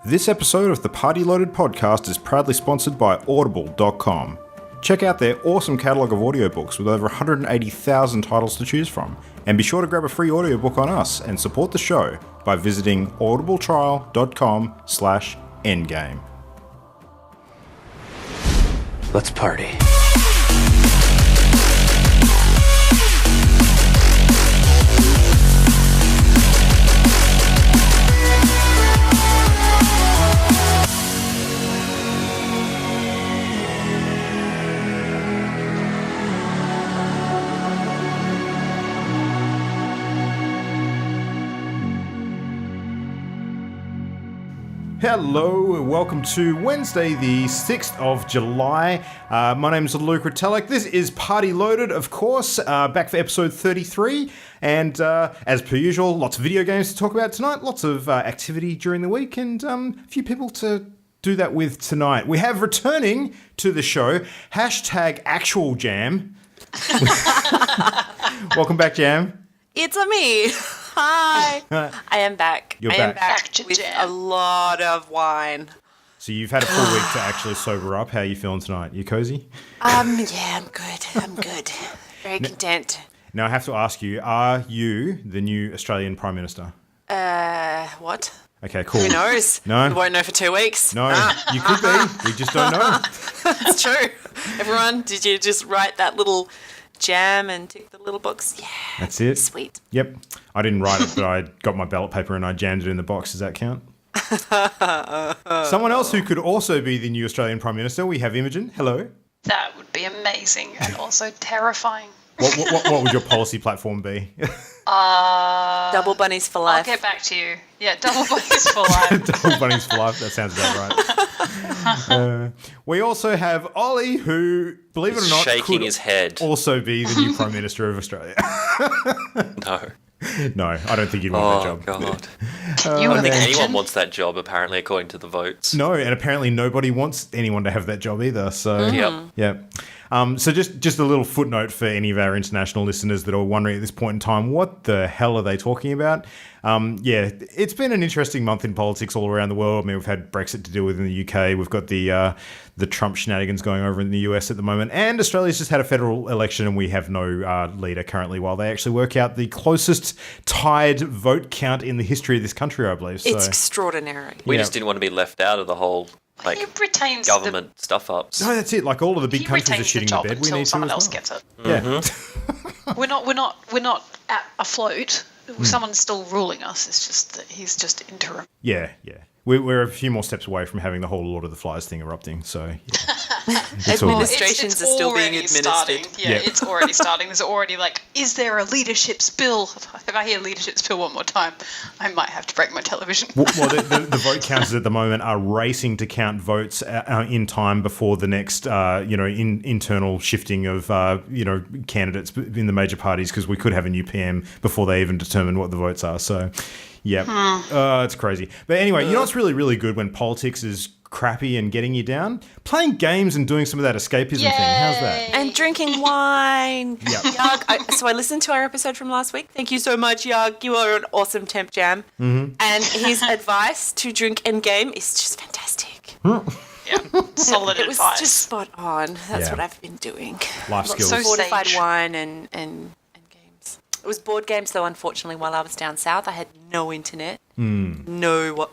This episode of the Party Loaded podcast is proudly sponsored by Audible.com. Check out their awesome catalogue of audiobooks with over 180,000 titles to choose from. And be sure to grab a free audiobook on us and support the show by visiting audibletrial.com/endgame. Let's party. Hello, and welcome to Wednesday, the 6th of July. My name's Luke Ratelek. This is Party Loaded, of course, back for episode 33. And as per usual, lots of video games to talk about tonight, lots of activity during the week, and a few people to do that with tonight. We have returning to the show, #ActualJam. Welcome back, Jam. It's me. Hi. I am back. You're I back. am back with a lot of wine. So you've had a full week to actually sober up. How are you feeling tonight? You cozy? Yeah, I'm good. Very content. Now I have to ask you, are you the new Australian Prime Minister? What? Okay, cool. Who knows? No. We won't know for 2 weeks. No, you could be. We just don't know. It's true. Everyone, did you just write that little jam and tick the little box? Yeah. That's it. Sweet. Yep. I didn't write it, but I got my ballot paper and I jammed it in the box. Does that count? Someone else who could also be the new Australian Prime Minister, we have Imogen. Hello. That would be amazing and also terrifying. What would your policy platform be? Double bunnies for life. I'll get back to you. Yeah, double bunnies for life. Double bunnies for life. That sounds about right. We also have Ollie, who, believe it or not, shaking could his head. also be the new Prime Minister of Australia. No. No, I don't think you'd want that job. God. Can you I don't think imagine? anyone wants that job, apparently, according to the votes. No, and apparently nobody wants anyone to have that job either. So, Yep. yeah. So just a little footnote for any of our international listeners that are wondering at this point in time, what the hell are they talking about? Yeah, it's been an interesting month in politics all around the world. I mean, we've had Brexit to deal with in the UK. We've got the Trump shenanigans going over in the US at the moment. And Australia's just had a federal election and we have no leader currently while they actually work out the closest tied vote count in the history of this country, I believe. It's So, extraordinary. We just didn't want to be left out of the whole He retains government stuff-ups. no, that's it. Like all of the big he countries are retains the shitting job the bed. We until need to someone as else well. gets it. Yeah. We're not afloat. Someone's still ruling us. It's just that he's just interim. Yeah. We're a few more steps away from having the whole Lord of the Flies thing erupting, so yeah. It's all good. Administrations are still being already administered. starting. Yeah, Yeah. it's already starting. There's already is there a leadership spill? If I hear leadership spill one more time, I might have to break my television. Well, the vote counters at the moment are racing to count votes in time before the next, internal shifting of, candidates in the major parties, because we could have a new PM before they even determine what the votes are. So, yeah, it's crazy. But anyway, you know what's really, really good when politics is crappy and getting you down? Playing games and doing some of that escapism thing. How's that? And drinking wine. Yep. Yug, so I listened to our episode from last week. Thank you so much, Yug. You are an awesome temp jam. Mm-hmm. And his advice to drink and game is just fantastic. Yeah, solid It was advice. just spot on. That's Yeah. what I've been doing. Life skills. So Fortified sage. wine and games. It was board games, though, unfortunately, while I was down south. I had no internet, no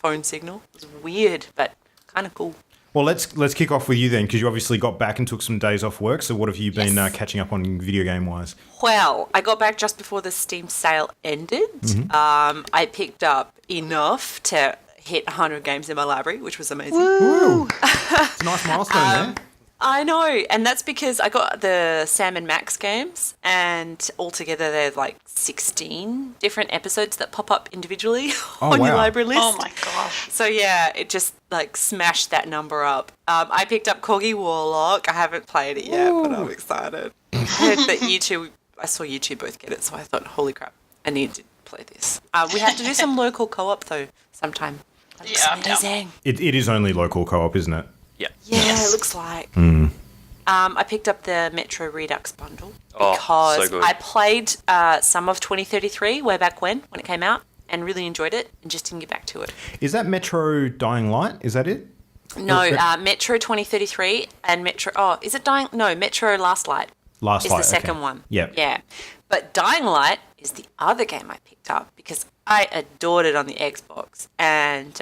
phone signal. It was weird, but kind of cool. Well, let's kick off with you then, because you obviously got back and took some days off work. So what have you been Yes. catching up on video game-wise? Well, I got back just before the Steam sale ended. I picked up enough to hit 100 games in my library, which was amazing. Woo! It's a nice milestone there. I know, and that's because I got the Sam and Max games, and altogether there's like 16 different episodes that pop up individually on your wow. library list. Oh my gosh. So yeah, it just like smashed that number up. I picked up Corgi Warlock. I haven't played it yet, but I'm excited. I heard that I saw you two both get it, so I thought, holy crap, I need to play this. We have to do some local co-op though sometime. That looks Yeah, I'm down. amazing. It is only local co-op, isn't it? Yeah. Yeah, Yes. it looks like. I picked up the Metro Redux bundle Oh, because so good. I played some of 2033 way back when it came out, and really enjoyed it and just didn't get back to it. Is that Metro Dying Light? Is that it? No, Metro 2033 and Metro... Oh, is it Dying... No, Metro Last Light is the second one. Yep. Yeah. But Dying Light is the other game I picked up because I adored it on the Xbox, and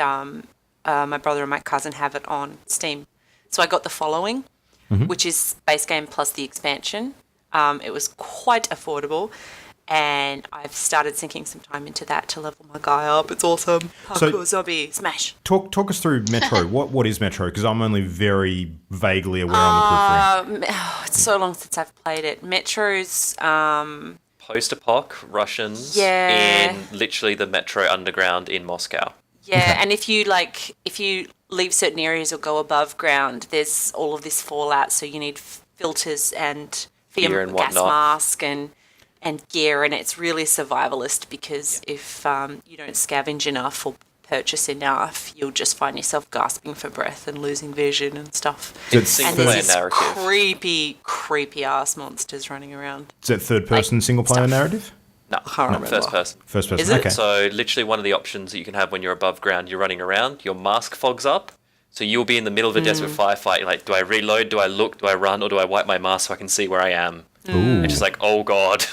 my brother and my cousin have it on Steam. So I got the Following, which is base game plus the expansion. It was quite affordable, and I've started sinking some time into that to level my guy up. It's awesome. Parkour zombie smash. Talk us through Metro. What is Metro? Because I'm only very vaguely aware on the periphery. It's so long since I've played it. Metro's... Post-apoc Russians Yeah. in literally the Metro Underground in Moscow. Yeah, and if you leave certain areas or go above ground, there's all of this fallout. So you need filters and for Gear your and gas whatnot. mask and gear, and it's really survivalist because if you don't scavenge enough or purchase enough, you'll just find yourself gasping for breath and losing vision and stuff. It's And single there's player these narrative. creepy ass monsters running around. Is that third-person single-player stuff. narrative? No, can't remember. first person. First person. Is it? Okay. So literally one of the options that you can have when you're above ground, you're running around, your mask fogs up. So you'll be in the middle of a desperate firefight. You're like, do I reload? Do I look? Do I run? Or do I wipe my mask so I can see where I am? Ooh, It's just like, oh God.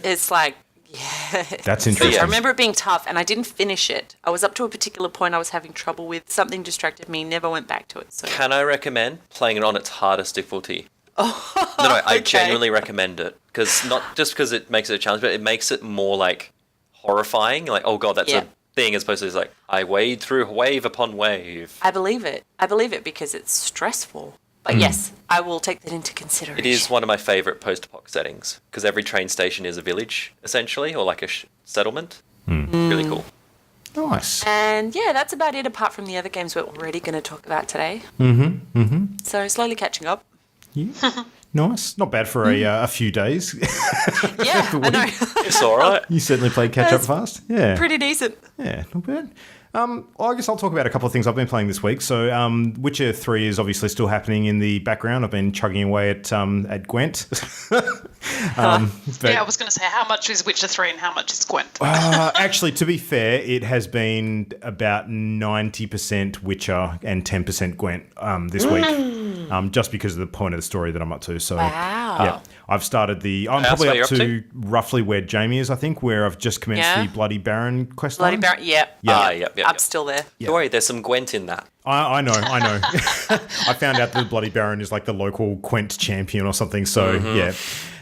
It's like, yeah. that's interesting. I remember it being tough, and I didn't finish it. I was up to a particular point I was having trouble with. Something distracted me, never went back to it. So Can I recommend playing it on its hardest difficulty? Oh, no, I okay. genuinely recommend it. Because not just because it makes it a challenge, but it makes it more like horrifying. Like, oh God, that's Yeah. a thing, as opposed to just like, I wade through wave upon wave. I believe it. I believe it because it's stressful. But yes, I will take that into consideration. It is one of my favourite post-apoc settings, because every train station is a village, essentially, or like a settlement. Really cool. Nice. And yeah, that's about it apart from the other games we're already going to talk about today. So slowly catching up. Yeah. Nice. Not bad for a few days. Yeah, I know. It's alright. You certainly played catch up That's fast. Yeah. Pretty decent. Yeah, not bad. Well, I guess I'll talk about a couple of things I've been playing this week. So, Witcher 3 is obviously still happening in the background. I've been chugging away at Gwent. But, Yeah, I was going to say, how much is Witcher 3 and how much is Gwent? actually, to be fair, it has been about 90% Witcher and 10% Gwent this week, just because of the point of the story that I'm up to. So, Wow. yeah, I've started I'm That's probably what up you're to roughly where Jamie is, I think, where I've just commenced Yeah. the Bloody Baron quest Bloody line. Baron. Yeah. Yeah. Yep. I'm still there. Don't worry, there's some Gwent in that. I know. I found out that the Bloody Baron is like the local Gwent champion or something. So, yeah.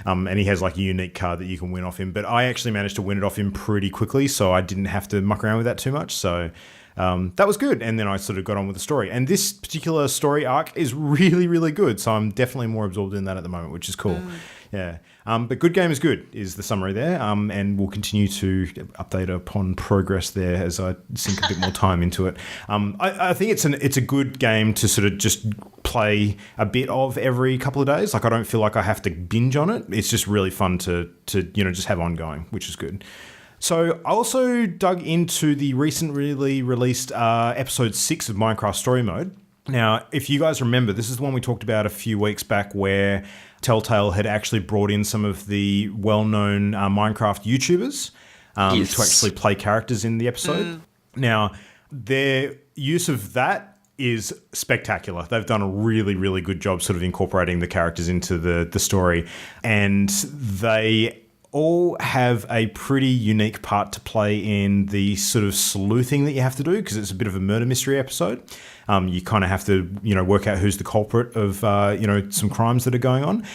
And he has like a unique card that you can win off him. But I actually managed to win it off him pretty quickly, so I didn't have to muck around with that too much. So that was good. And then I sort of got on with the story. And this particular story arc is really, really good. So I'm definitely more absorbed in that at the moment, which is cool. Yeah. But good game is good is the summary there. And we'll continue to update upon progress there as I sink a bit more time into it. I think it's a good game to sort of just play a bit of every couple of days. Like I don't feel like I have to binge on it. It's just really fun to just have ongoing, which is good. So I also dug into the recently released episode 6 of Minecraft Story Mode. Now, if you guys remember, this is the one we talked about a few weeks back where Telltale had actually brought in some of the well-known Minecraft YouTubers to actually play characters in the episode. Now, their use of that is spectacular. They've done a really, really good job sort of incorporating the characters into the story. And they all have a pretty unique part to play in the sort of sleuthing that you have to do because it's a bit of a murder mystery episode. You kind of have to, work out who's the culprit of, some crimes that are going on.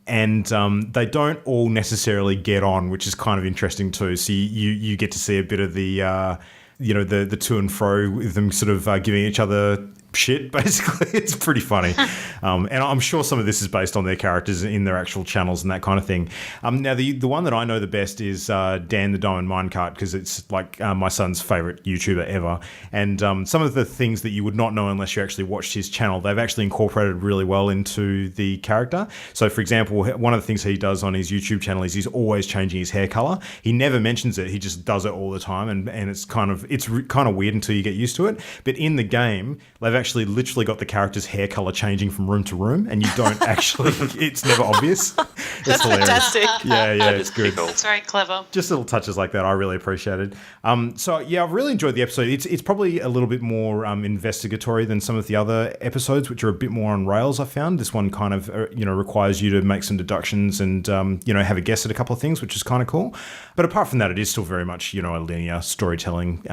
And they don't all necessarily get on, which is kind of interesting too. So you get to see a bit of the, the to and fro with them sort of giving each other shit, basically. It's pretty funny. And I'm sure some of this is based on their characters in their actual channels and that kind of thing. Now, the one that I know the best is Dan the Diamond Minecart, because it's like my son's favourite YouTuber ever. And some of the things that you would not know unless you actually watched his channel, they've actually incorporated really well into the character. So, for example, one of the things he does on his YouTube channel is he's always changing his hair colour. He never mentions it. He just does it all the time. And it's kind of weird until you get used to it. But in the game, they've actually actually literally got the character's hair color changing from room to room, and you don't actually, it's never obvious. It's hilarious. Fantastic. Yeah, it's good. That's very clever. Just little touches like that I really appreciated. So yeah, I've really enjoyed the episode. It's probably a little bit more investigatory than some of the other episodes, which are a bit more on rails, I found. This one kind of, requires you to make some deductions and, have a guess at a couple of things, which is kind of cool. But apart from that, it is still very much, a linear storytelling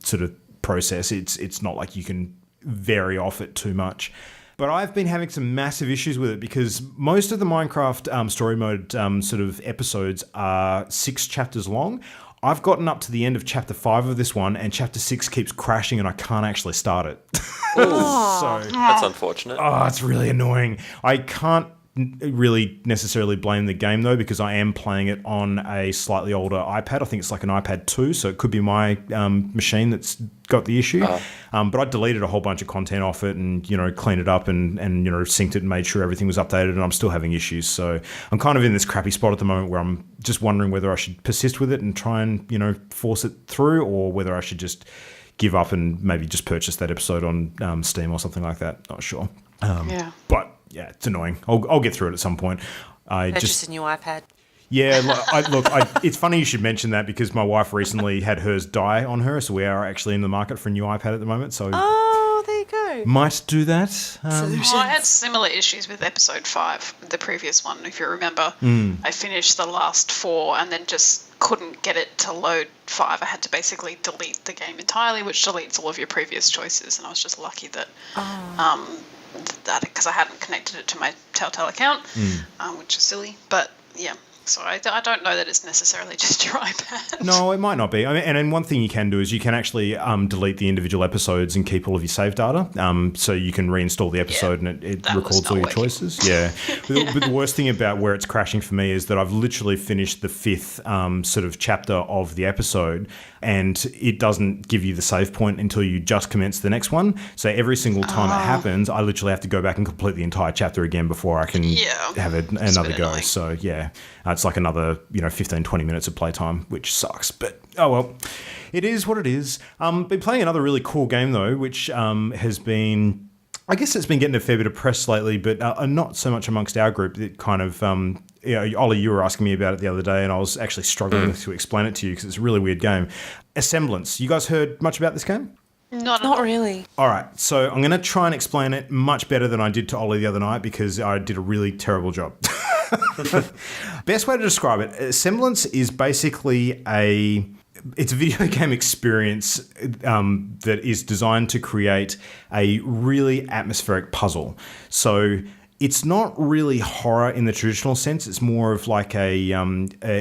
sort of process. It's not like you can vary off it too much. But I've been having some massive issues with it because most of the Minecraft story mode sort of episodes are 6 chapters long. I've gotten up to the end of chapter 5 of this one, and chapter 6 keeps crashing and I can't actually start it. So That's unfortunate. Oh, it's really annoying. I can't really necessarily blame the game though, because I am playing it on a slightly older iPad. I think it's like an iPad 2, so it could be my machine that's got the issue. But I deleted a whole bunch of content off it and, cleaned it up and synced it and made sure everything was updated, and I'm still having issues. So I'm kind of in this crappy spot at the moment where I'm just wondering whether I should persist with it and try and, force it through, or whether I should just give up and maybe just purchase that episode on Steam or something like that. Not sure. But yeah, it's annoying. I'll get through it at some point. Purchase a new iPad. Yeah, it's funny you should mention that because my wife recently had hers die on her, so we are actually in the market for a new iPad at the moment. So there you go. Might do that. Well, I had similar issues with episode 5, the previous one, if you remember. I finished the last 4 and then just couldn't get it to load 5. I had to basically delete the game entirely, which deletes all of your previous choices, and I was just lucky that that because I hadn't connected it to my Telltale account, which is silly. But yeah, so I don't know that it's necessarily just your iPad. No, it might not be. I mean, and then one thing you can do is you can actually delete the individual episodes and keep all of your save data. So you can reinstall the episode and it records all your choices. Yeah. But the worst thing about where it's crashing for me is that I've literally finished the 5th sort of chapter of the episode, and it doesn't give you the save point until you just commence the next one. So every single time it happens, I literally have to go back and complete the entire chapter again before I can have another go. Annoying. So yeah, it's like another 15, 20 minutes of playtime, which sucks. But oh well, it is what it is. Been playing another really cool game though, which has been, I guess it's been getting a fair bit of press lately, but not so much amongst our group. It kind of, Ollie, you were asking me about it the other day, and I was actually struggling to explain it to you because it's a really weird game. Asemblance. You guys heard much about this game? Not really. All right, so I'm going to try and explain it much better than I did to Ollie the other night because I did a really terrible job. Best way to describe it, Semblance is basically it's a video game experience that is designed to create a really atmospheric puzzle. So it's not really horror in the traditional sense. It's more of like a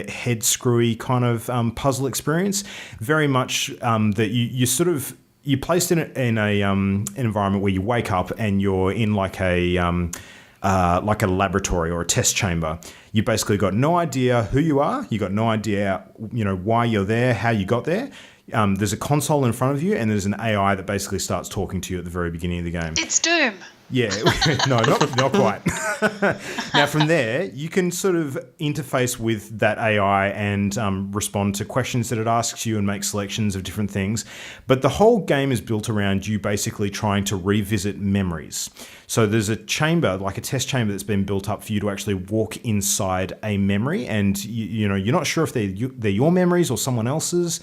head screwy kind of puzzle experience. Very much that you're placed in an environment where you wake up and you're in like a laboratory or a test chamber. You basically got no idea who you are. You got no idea, why you're there, how you got there. There's a console in front of you, and there's an AI that basically starts talking to you at the very beginning of the game. It's Doom. Yeah, no, not quite. Now, from there, you can sort of interface with that AI and respond to questions that it asks you and make selections of different things. But the whole game is built around you basically trying to revisit memories. So there's a chamber, like a test chamber that's been built up for you to actually walk inside a memory. And, you're not sure if they're your memories or someone else's.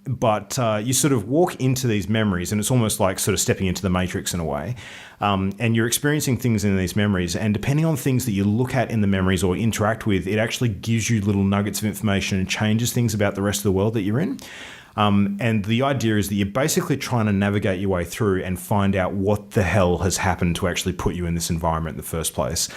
But you sort of walk into these memories, and it's almost like sort of stepping into the Matrix in a way. And you're experiencing things in these memories. And depending on things that you look at in the memories or interact with, it actually gives you little nuggets of information and changes things about the rest of the world that you're in. And the idea is that you're basically trying to navigate your way through and find out what the hell has happened to actually put you in this environment in the first place.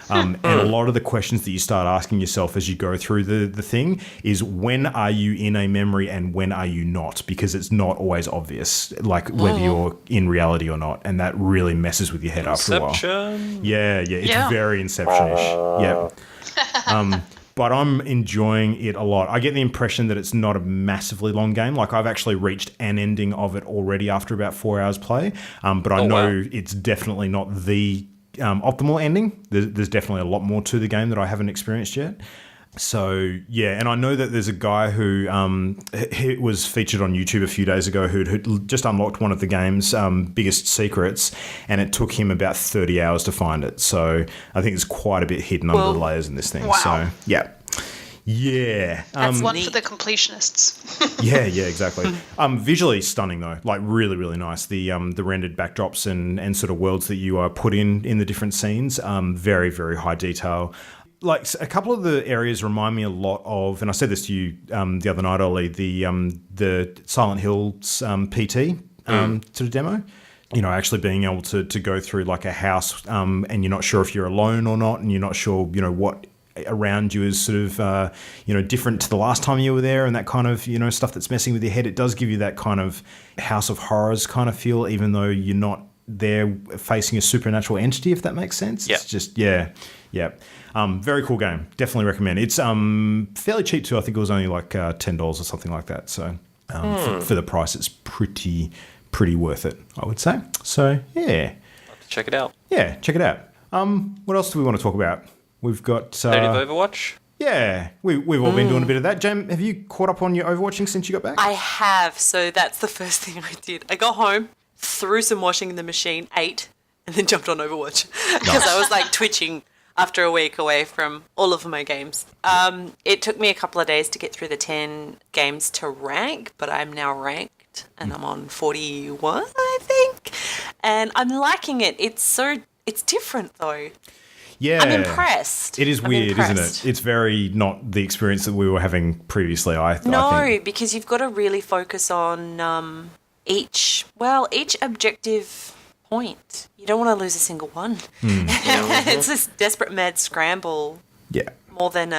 And a lot of the questions that you start asking yourself as you go through the thing is, when are you in a memory and when are you not? Because it's not always obvious, like whether you're in reality or not. And that really messes with your head after a while. Yeah, it's very Inception-ish. Yeah. But I'm enjoying it a lot. I get the impression that it's not a massively long game. Like, I've actually reached an ending of it already after about 4 hours play. But I know it's definitely not the optimal ending. There's definitely a lot more to the game that I haven't experienced yet. So, yeah, and I know that there's a guy who he was featured on YouTube a few days ago who'd just unlocked one of the game's biggest secrets, and it took him about 30 hours to find it. So I think there's quite a bit hidden under the layers in this thing. Wow. So, yeah. Yeah. That's one for the completionists. Yeah, exactly. Visually stunning though, like really, really nice. The rendered backdrops and sort of worlds that you are put in the different scenes, very, very high detail. Like a couple of the areas remind me a lot of, and I said this to you the other night, Ollie, the Silent Hills PT sort of demo. You know, actually being able to go through like a house and you're not sure if you're alone or not, and you're not sure, you know, what around you is sort of, you know, different to the last time you were there, and that kind of, you know, stuff that's messing with your head. It does give you that kind of House of Horrors kind of feel, even though you're not there facing a supernatural entity, if that makes sense. Yeah. It's just, yeah. Very cool game. Definitely recommend. It's fairly cheap too. I think it was only like $10 or something like that. So for the price, it's pretty worth it, I would say. So yeah, Check it out. yeah, check it out. What else do we want to talk about? We've got State of Overwatch. yeah, we've all been doing a bit of that. Jam, have you caught up on your Overwatching since you got back? I have, so that's the first thing I did. I got home, threw some washing in the machine, ate, and then jumped on Overwatch because I was like twitching after a week away from all of my games. It took me a couple of days to get through the 10 games to rank, but I'm now ranked and I'm on 41, I think. And I'm liking it. It's different though. Yeah, I'm impressed. It is I'm weird, impressed. isn't it? It's very not the experience that we were having previously. I No, think. because you've got to really focus on each objective point. You don't want to lose a single one. It's this desperate mad scramble Yeah, more than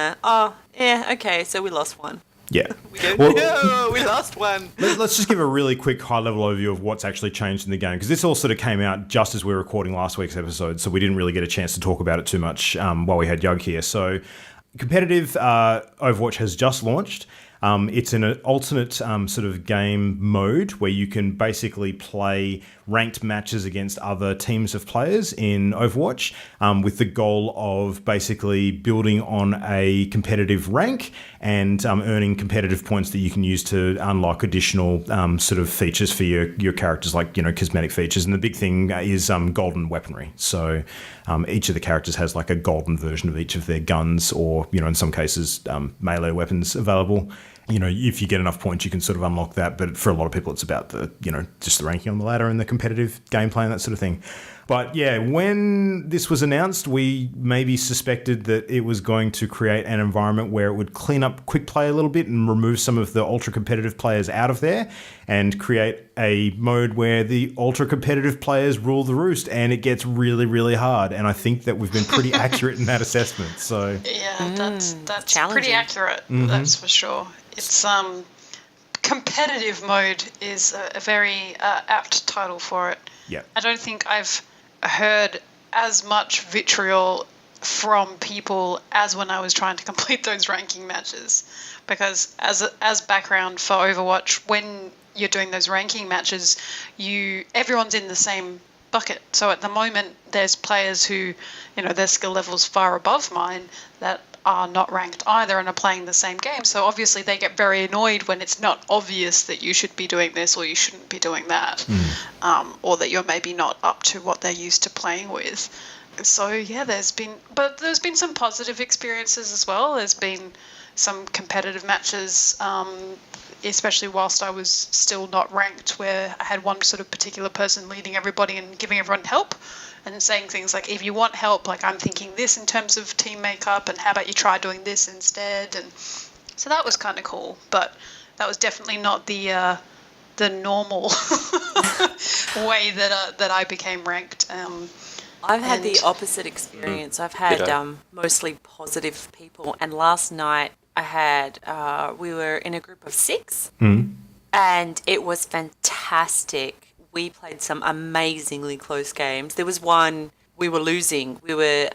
okay, so we lost one. yeah. We lost one. Let's just give a really quick high-level overview of what's actually changed in the game, because this all sort of came out just as we were recording last week's episode, so we didn't really get a chance to talk about it too much while we had Yug here. So competitive Overwatch has just launched. It's in an alternate sort of game mode where you can basically play ranked matches against other teams of players in Overwatch with the goal of basically building on a competitive rank and earning competitive points that you can use to unlock additional sort of features for your characters, like, you know, cosmetic features. And the big thing is golden weaponry. So each of the characters has like a golden version of each of their guns, or, you know, in some cases melee weapons available. You know, if you get enough points, you can sort of unlock that. But for a lot of people, it's about the, you know, just the ranking on the ladder and the competitive gameplay and that sort of thing. But yeah, when this was announced, we maybe suspected that it was going to create an environment where it would clean up quick play a little bit and remove some of the ultra competitive players out of there and create a mode where the ultra competitive players rule the roost, and it gets really, really hard. And I think that we've been pretty accurate in that assessment. So Yeah, that's challenging. pretty accurate. That's for sure. It's competitive mode is a very apt title for it. yeah, I don't think I've heard as much vitriol from people as when I was trying to complete those ranking matches, because as background for Overwatch, when you're doing those ranking matches, everyone's in the same bucket. So at the moment, there's players who, you know, their skill level's far above mine that are not ranked either and are playing the same game. So obviously they get very annoyed when it's not obvious that you should be doing this or you shouldn't be doing that, or that you're maybe not up to what they're used to playing with. So yeah, there's been some positive experiences as well. There's been some competitive matches, especially whilst I was still not ranked, where I had one sort of particular person leading everybody and giving everyone help and saying things like, if you want help, like, I'm thinking this in terms of team makeup, and how about you try doing this instead? And so that was kind of cool, but that was definitely not the normal way that I became ranked. I've had the opposite experience. I've had mostly positive people, and last night I had we were in a group of 6, and it was fantastic. We played some amazingly close games. There was one we were losing. We were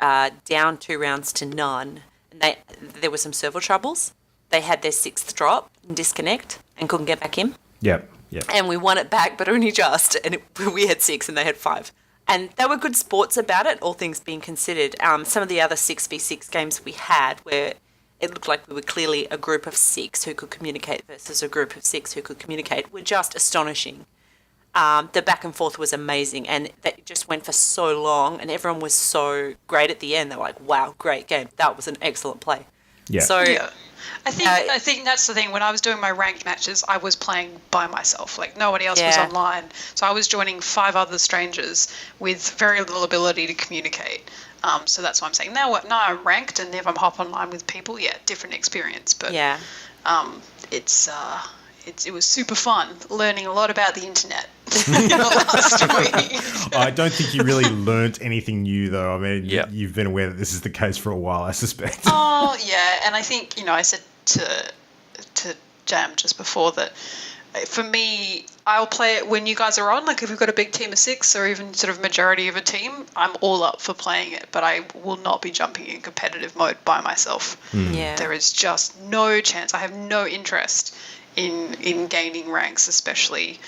down 2 rounds to none, and there were some server troubles. They had their 6th drop and disconnect and couldn't get back in. Yep. And we won it back, but only just. And we had 6 and they had 5. And they were good sports about it, all things being considered. Some of the other 6v6 games we had were it looked like we were clearly a group of 6 who could communicate versus a group of 6 who could communicate were just astonishing. The back and forth was amazing, and that just went for so long, and everyone was so great at the end. They're like, wow, great game. That was an excellent play. Yeah. So, Yeah. I think that's the thing. When I was doing my ranked matches, I was playing by myself. Like, nobody else was online. So I was joining 5 other strangers with very little ability to communicate. So that's why I'm saying now I'm ranked, and if I'm hop online with people, different experience. But it was super fun learning a lot about the internet in the last week. I don't think you really learnt anything new, though. I mean, you've been aware that this is the case for a while, I suspect. Oh, yeah. And I think, I said to Jam just before that for me, I'll play it when you guys are on. Like, if we've got a big team of 6 or even sort of majority of a team, I'm all up for playing it. But I will not be jumping in competitive mode by myself. Yeah. There is just no chance. I have no interest in gaining ranks, especially,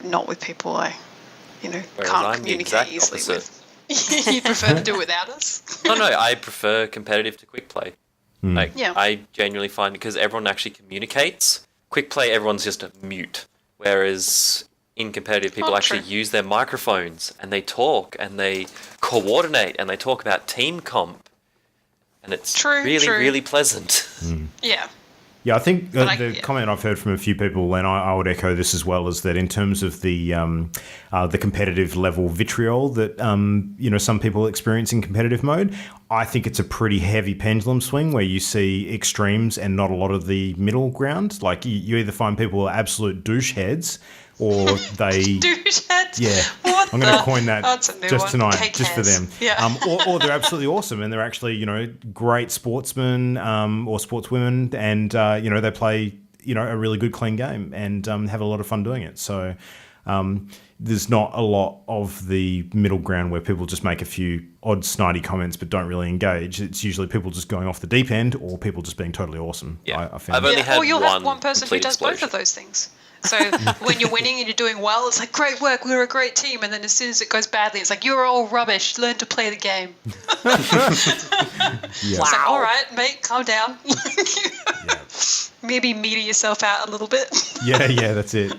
not with people I, Whereas can't I'm the communicate exact easily opposite. with. You prefer to do it without us? No, I prefer competitive to quick play. I genuinely find, because everyone actually communicates, quick play, everyone's just a mute. Whereas in competitive, people actually use their microphones and they talk and they coordinate and they talk about team comp. And it's really pleasant. Yeah. Yeah, I think the comment I've heard from a few people, and I would echo this as well, is that in terms of the competitive level vitriol that some people experience in competitive mode, I think it's a pretty heavy pendulum swing where you see extremes and not a lot of the middle ground. Like you either find people who are absolute douche heads, or they douche heads. Yeah, I'm going to coin that just tonight, just for them. Yeah. Or they're absolutely awesome, and they're actually great sportsmen or sportswomen, and they play a really good clean game and have a lot of fun doing it. So there's not a lot of the middle ground where people just make a few odd snidey comments but don't really engage. It's usually people just going off the deep end or people just being totally awesome. Yeah, I found. I've only had or you'll have one person who does explosion. both of those things. So when you're winning and you're doing well, it's like, great work, we're a great team. And then as soon as it goes badly, it's like, you're all rubbish, learn to play the game. It's like, all right, mate, calm down. Maybe meter yourself out a little bit. Yeah, that's it.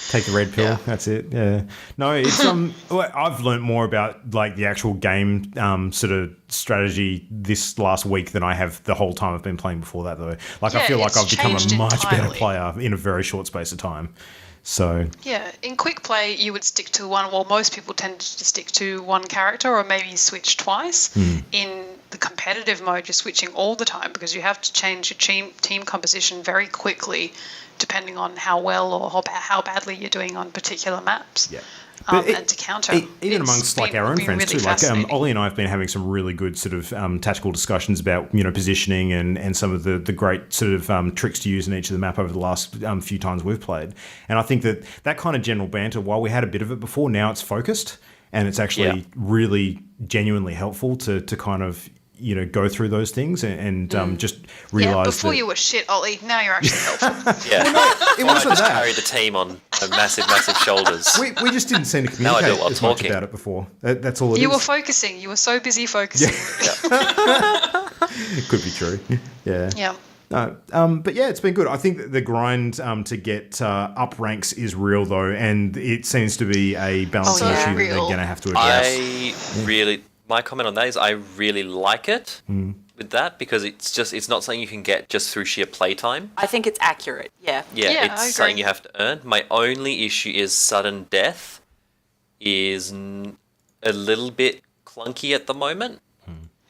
Take the red pill. That's it. Yeah. No, it's I've learnt more about like the actual game sort of strategy this last week than I have the whole time I've been playing before that, though. Like I feel like I've become a much better player in a very short space of time. So yeah, in quick play you would stick to one. Well, most people tend to stick to one character or maybe switch twice. In the competitive mode, you're switching all the time because you have to change your team composition very quickly, depending on how well or how badly you're doing on particular maps. Yeah. And to counter, even amongst like our own friends really too. Like Ollie and I have been having some really good sort of tactical discussions about positioning and some of the great sort of tricks to use in each of the map over the last few times we've played. And I think that kind of general banter, while we had a bit of it before, now it's focused and it's actually really genuinely helpful to kind of go through those things and just realise before you were shit, Ollie. Now you're actually helpful. Yeah. It wasn't that. Carry the team on massive shoulders. We just didn't seem to communicate as much about it before. That's all it is. You were focusing. You were so busy focusing. It could be true. Yeah. Yeah. But yeah, it's been good. I think that the grind to get up ranks is real, though, and it seems to be a balancing issue that they're going to have to address. My comment on that is I really like it with that because it's not something you can get just through sheer playtime. I think it's accurate, yeah. Yeah, it's something you have to earn. My only issue is sudden death is a little bit clunky at the moment.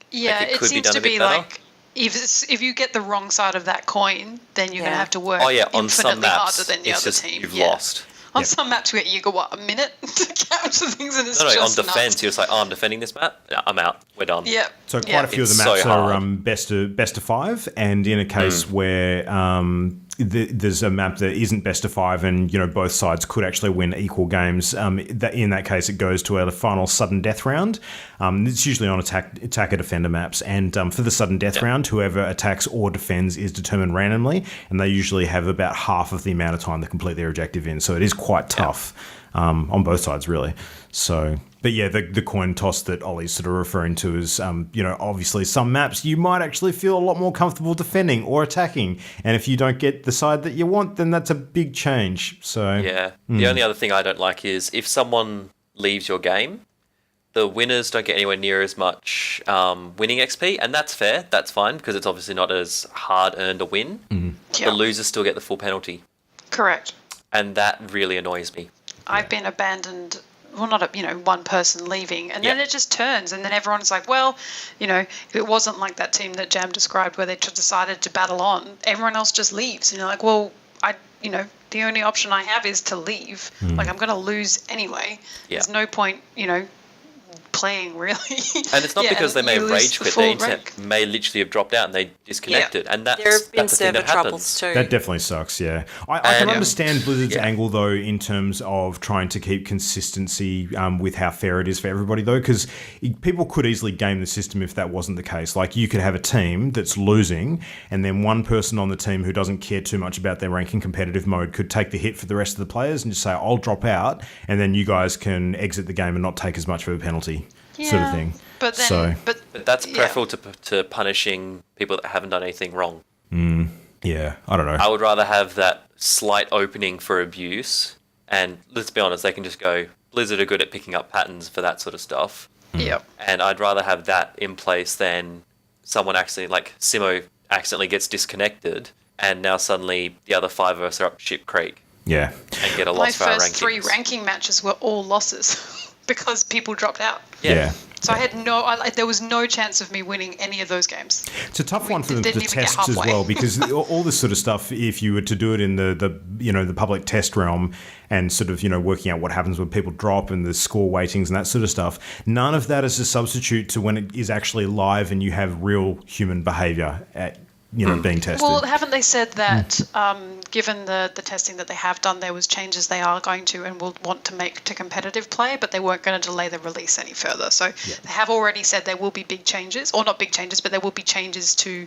Yeah, it seems to be like if you get the wrong side of that coin, then you're going to have to work on some infinitely maps, harder than the other team. You've lost. On some maps, you get a minute to capture things, and it's on just defense, nuts. you're just like, I'm defending this map. Yeah, I'm out. We're done. Yeah. So quite a few of the maps are best of 5, and in a case where there's a map that isn't best of 5, and both sides could actually win equal games. In that case, it goes to a final sudden death round. It's usually on attacker defender maps, and for the sudden death round, whoever attacks or defends is determined randomly, and they usually have about half of the amount of time to complete their objective in. So it is quite tough on both sides, really. So But yeah, the coin toss that Ollie's sort of referring to is, obviously some maps you might actually feel a lot more comfortable defending or attacking. And if you don't get the side that you want, then that's a big change. So yeah. The only other thing I don't like is if someone leaves your game, the winners don't get anywhere near as much winning XP, and that's fair. That's fine because it's obviously not as hard earned a win. The losers still get the full penalty. Correct. And that really annoys me. I've been abandoned. Well, not one person leaving, and then it just turns, and then everyone's like, well, if it wasn't like that team that Jam described where they decided to battle on, everyone else just leaves, and you're like, well, the only option I have is to leave. Like, I'm going to lose anyway. There's no point, playing really. And it's not because they may have rage quit. Their internet may literally have dropped out and they disconnected. And there have been server troubles too. That definitely sucks, yeah. I can understand Blizzard's angle, though, in terms of trying to keep consistency with how fair it is for everybody, though, because people could easily game the system if that wasn't the case. Like, you could have a team that's losing, and then one person on the team who doesn't care too much about their ranking competitive mode could take the hit for the rest of the players and just say, I'll drop out, and then you guys can exit the game and not take as much of a penalty. Sort of thing. But then, but that's preferable to punishing people that haven't done anything wrong. Yeah, I don't know. I would rather have that slight opening for abuse, and let's be honest, they can just go, Blizzard are good at picking up patterns for that sort of stuff. Yep. And I'd rather have that in place than someone accidentally, like Simo accidentally gets disconnected, and now suddenly the other 5 of us are up Ship Creek. Yeah. And get a loss for our rankings. My first 3 ranking matches were all losses. Because people dropped out. Yeah. So I had there was no chance of me winning any of those games. It's a tough one for them to test as well, because all this sort of stuff, if you were to do it in the public test realm and sort of, working out what happens when people drop and the score weightings and that sort of stuff, none of that is a substitute to when it is actually live and you have real human behavior being tested. Well, haven't they said that given the testing that they have done, there was changes they are going to and will want to make to competitive play, but they weren't going to delay the release any further. So they have already said there will be big changes, or not big changes, but there will be changes to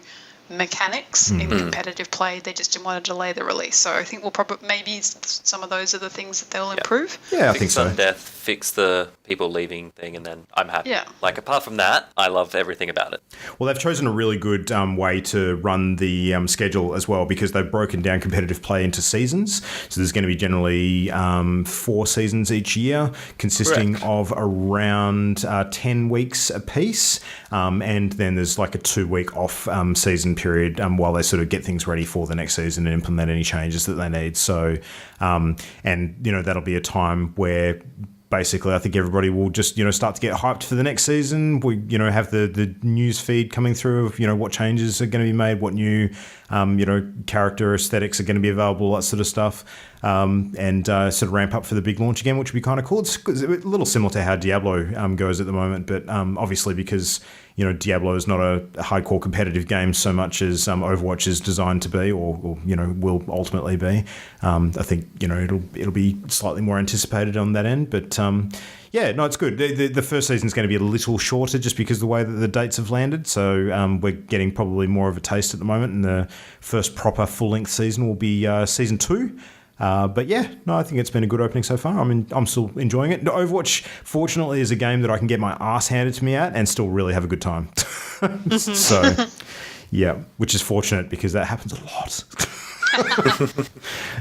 mechanics in competitive play. They just didn't want to delay the release. So I think we'll probably maybe some of those are the things that they'll improve. Yeah, I think so. Fix death, fix the people leaving thing, and then I'm happy. Yeah. Like, apart from that, I love everything about it. Well, they've chosen a really good way to run the schedule as well, because they've broken down competitive play into seasons. So there's going to be generally 4 seasons each year, consisting of around 10 weeks apiece. And then there's like a 2-week off season period while they sort of get things ready for the next season and implement any changes that they need. So, that'll be a time where basically I think everybody will just, start to get hyped for the next season. We, have the news feed coming through of, what changes are going to be made, what new, character aesthetics are going to be available, that sort of stuff. And sort of ramp up for the big launch again, which would be kind of cool. It's a little similar to how Diablo goes at the moment, but obviously because Diablo is not a hardcore competitive game so much as Overwatch is designed to be, or will ultimately be. I think it'll be slightly more anticipated on that end, but it's good. The first season is going to be a little shorter just because of the way that the dates have landed. So we're getting probably more of a taste at the moment, and the first proper full-length season will be season 2. I think it's been a good opening so far. I'm still enjoying it. Overwatch, fortunately, is a game that I can get my ass handed to me at and still really have a good time. So, yeah, which is fortunate because that happens a lot.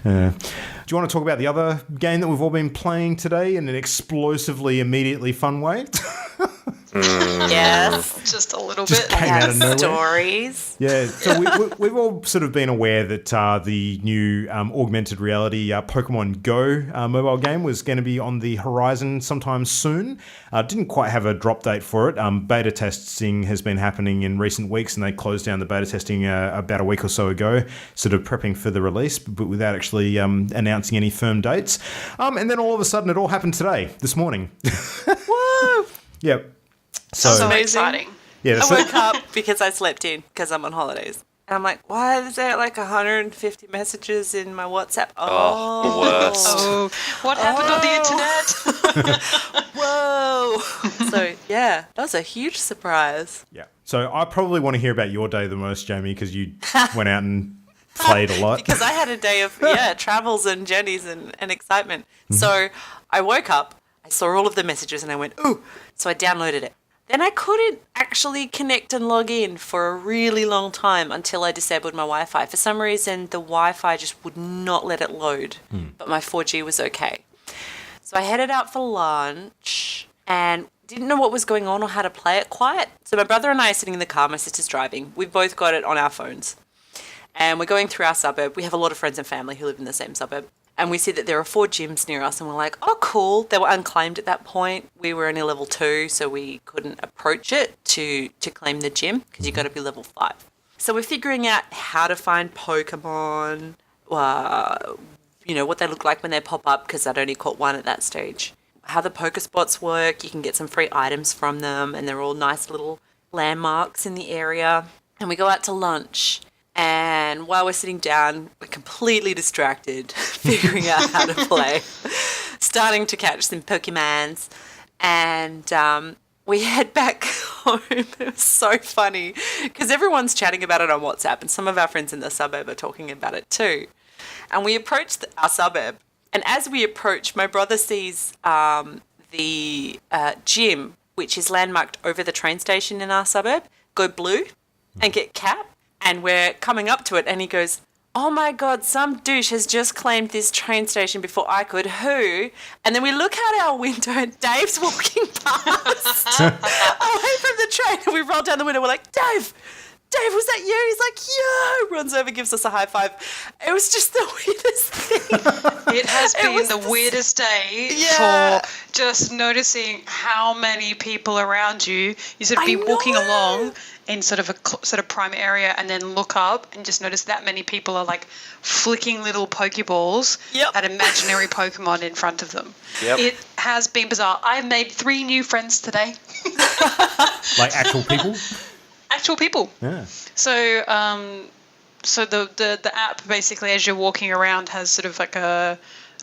Do you want to talk about the other game that we've all been playing today in an explosively, immediately fun way? Yes. Just a little Just bit. came out of nowhere. Stories. Yeah, so we've all sort of been aware that the new augmented reality Pokémon GO mobile game was going to be on the horizon sometime soon. Didn't quite have a drop date for it. Beta testing has been happening in recent weeks, and they closed down the beta testing about a week or so ago, sort of prepping for the release, but without actually announcing any firm dates. And then all of a sudden it all happened this morning. Woo! Yep. So exciting. Yeah, I woke up because I slept in because I'm on holidays. And I'm like, why is there like 150 messages in my WhatsApp? Oh, worst. Oh, what happened on the internet? Whoa. So, yeah, that was a huge surprise. Yeah. So I probably want to hear about your day the most, Jamie, because you went out and played a lot. Because I had a day of, travels and journeys and excitement. Mm-hmm. So I woke up, I saw all of the messages and I went, ooh, so I downloaded it. Then I couldn't actually connect and log in for a really long time until I disabled my Wi-Fi. For some reason, the Wi-Fi just would not let it load, but my 4G was okay. So I headed out for lunch and didn't know what was going on or how to play it quite. So my brother and I are sitting in the car, my sister's driving. We've both got it on our phones. And we're going through our suburb. We have a lot of friends and family who live in the same suburb. And we see that there are 4 gyms near us and we're like, oh, cool. They were unclaimed at that point. We were only level 2, so we couldn't approach it to claim the gym because you've got to be level 5. So we're figuring out how to find Pokemon, what they look like when they pop up because I'd only caught one at that stage. How the Pokespots work, you can get some free items from them and they're all nice little landmarks in the area. And we go out to lunch. And while we're sitting down, we're completely distracted, figuring out how to play, starting to catch some Pokemons. And we head back home. It was so funny because everyone's chatting about it on WhatsApp and some of our friends in the suburb are talking about it too. And we approached our suburb. And as we approach, my brother sees the gym, which is landmarked over the train station in our suburb, go blue and get capped. And we're coming up to it and he goes, oh my God, some douche has just claimed this train station before I could. Who? And then we look out our window and Dave's walking past away from the train and we roll down the window. We're like, Dave, was that you? He's like, yeah. Runs over, gives us a high five. It was just the weirdest thing. It has been the weirdest day for just noticing how many people around you. You sort of be walking along in sort of a prime area and then look up and just notice that many people are like flicking little Pokeballs at imaginary Pokemon in front of them. Yep. It has been bizarre. I made 3 new friends today. Like actual people? Actual people. Yeah. So the app basically, as you're walking around, has sort of like a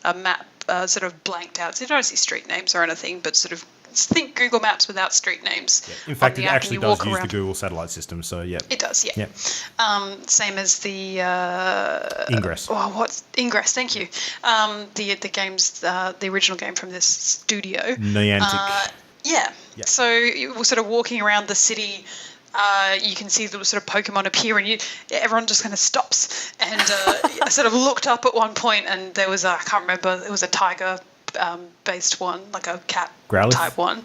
map sort of blanked out. So you don't see street names or anything, but sort of think Google Maps without street names. Yeah. In fact, it actually does use the Google satellite system. So yeah. It does. Yeah. Same as the Ingress. Oh, what's Ingress? Thank you. The games, the original game from this studio. Niantic. Yeah. So you were sort of walking around the city. You can see the sort of Pokemon appear and everyone just kind of stops. And I sort of looked up at one point and there was I can't remember, it was a tiger based one, like a cat Growlithe type one,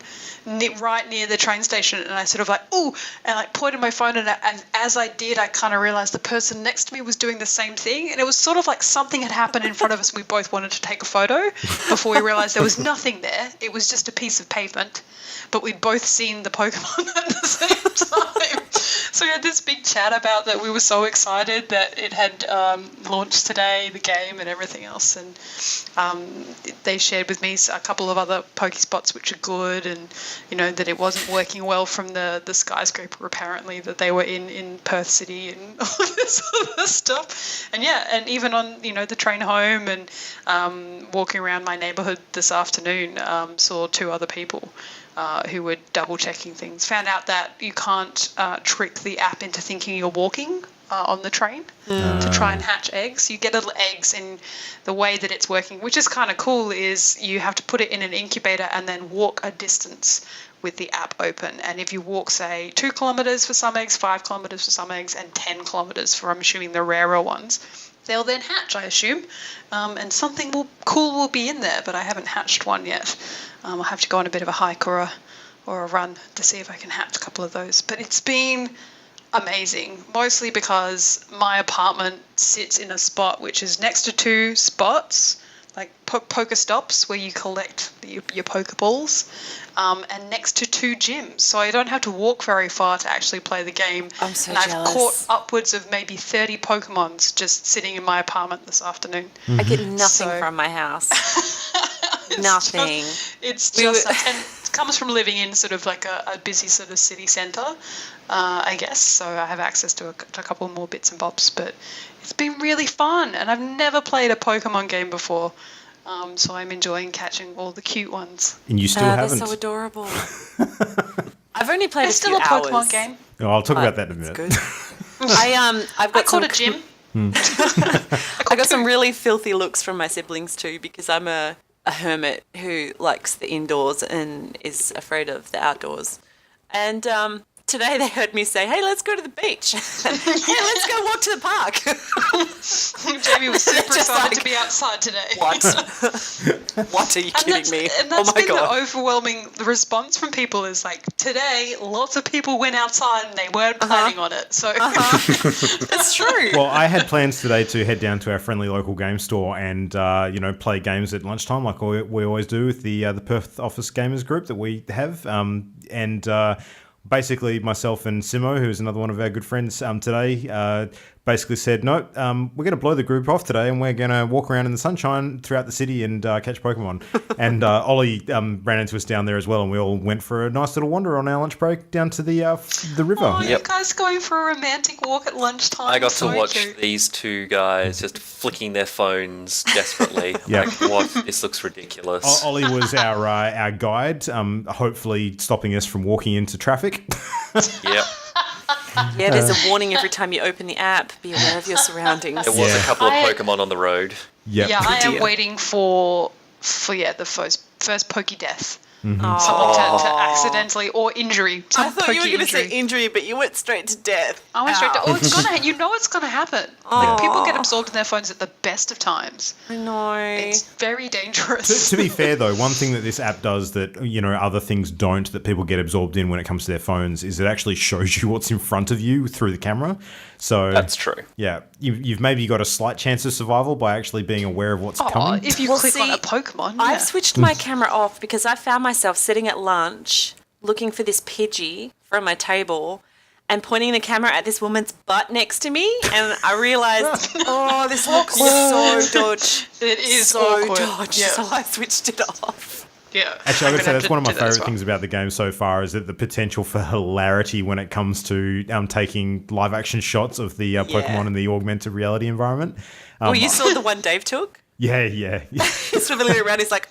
right near the train station. And I sort of like, ooh, and like pointed my phone at it. And as I did, I kind of realized the person next to me was doing the same thing. And it was sort of like something had happened in front of us. And we both wanted to take a photo before we realized there was nothing there. It was just a piece of pavement. But we'd both seen the Pokemon at the same time. So we had this big chat about that. We were so excited that it had launched today, the game and everything else. And they shared with me a couple of other Pokespots which are good, and that it wasn't working well from the skyscraper apparently that they were in Perth City and all this other stuff. And and even on the train home and walking around my neighbourhood this afternoon, saw 2 other people who were double checking things. Found out that you can't trick the app into thinking you're walking on the train to try and hatch eggs. You get little eggs, and the way that it's working, which is kind of cool, is you have to put it in an incubator and then walk a distance with the app open. And if you walk, say, 2 kilometres for some eggs, 5 kilometres for some eggs, and 10 kilometres for, I'm assuming, the rarer ones, they'll then hatch, I assume. And something cool will be in there, but I haven't hatched one yet. I'll have to go on a bit of a hike or a run to see if I can hatch a couple of those. But it's been amazing, mostly because my apartment sits in a spot which is next to 2 spots, like Pokestops, where you collect your Pokeballs, and next to 2 gyms. So I don't have to walk very far to actually play the game. I'm so jealous. I've caught upwards of maybe 30 Pokemons just sitting in my apartment this afternoon. I get nothing from my house. Nothing. It comes from living in sort of like a busy sort of city centre, I guess. So I have access to a couple more bits and bobs, but it's been really fun. And I've never played a Pokemon game before. So I'm enjoying catching all the cute ones. And you still haven't. They're so adorable. I've only played It's a few still a Pokemon hours. game. Oh, I'll talk about that in a minute. Good. I've got called a gym. I got some really filthy looks from my siblings too, because I'm a a hermit who likes the indoors and is afraid of the outdoors. And today they heard me say, hey, let's go to the beach. Hey, let's go walk to the park. Jamie was super excited to be outside today. What? What, are you kidding me? And that's been the overwhelming response from people is like, today, lots of people went outside and they weren't planning on it. So It's true. Well, I had plans today to head down to our friendly local game store and, play games at lunchtime like we always do with the Perth Office Gamers group that we have. Basically, myself and Simo, who's another one of our good friends today, basically said, no, we're going to blow the group off today and we're going to walk around in the sunshine throughout the city and catch Pokemon. And Ollie ran into us down there as well, and we all went for a nice little wander on our lunch break down to the river. Oh, you guys going for a romantic walk at lunchtime? I got to watch these two guys just flicking their phones desperately. Yep. Like, what? This looks ridiculous. Ollie was our guide, hopefully stopping us from walking into traffic. Yep. Yeah, there's a warning every time you open the app. Be aware of your surroundings. There was a couple of Pokemon on the road. Yep. Yeah, I am waiting for the first Poke death. Mm-hmm. Someone to accidentally or injury. I thought you were going to say injury, but you went straight to death. I went straight to. Oh, it's gonna. You know, it's gonna happen. Like, people get absorbed in their phones at the best of times. I know. It's very dangerous. To be fair, though, one thing that this app does that, other things don't, that people get absorbed in when it comes to their phones, is it actually shows you what's in front of you through the camera. So that's true. Yeah, you've maybe got a slight chance of survival by actually being aware of what's coming. If you click on a Pokemon. I've switched my camera off because I found myself sitting at lunch looking for this Pidgey from my table and pointing the camera at this woman's butt next to me, and I realised, this looks so dodge. It is so awkward. dodge. Yeah. So I switched it off. Yeah. Actually, I've got to say, that's one of my favourite things about the game so far, is that the potential for hilarity when it comes to taking live-action shots of the Pokemon in the augmented reality environment. You saw the one Dave took? Yeah. He's swiveling around, he's like,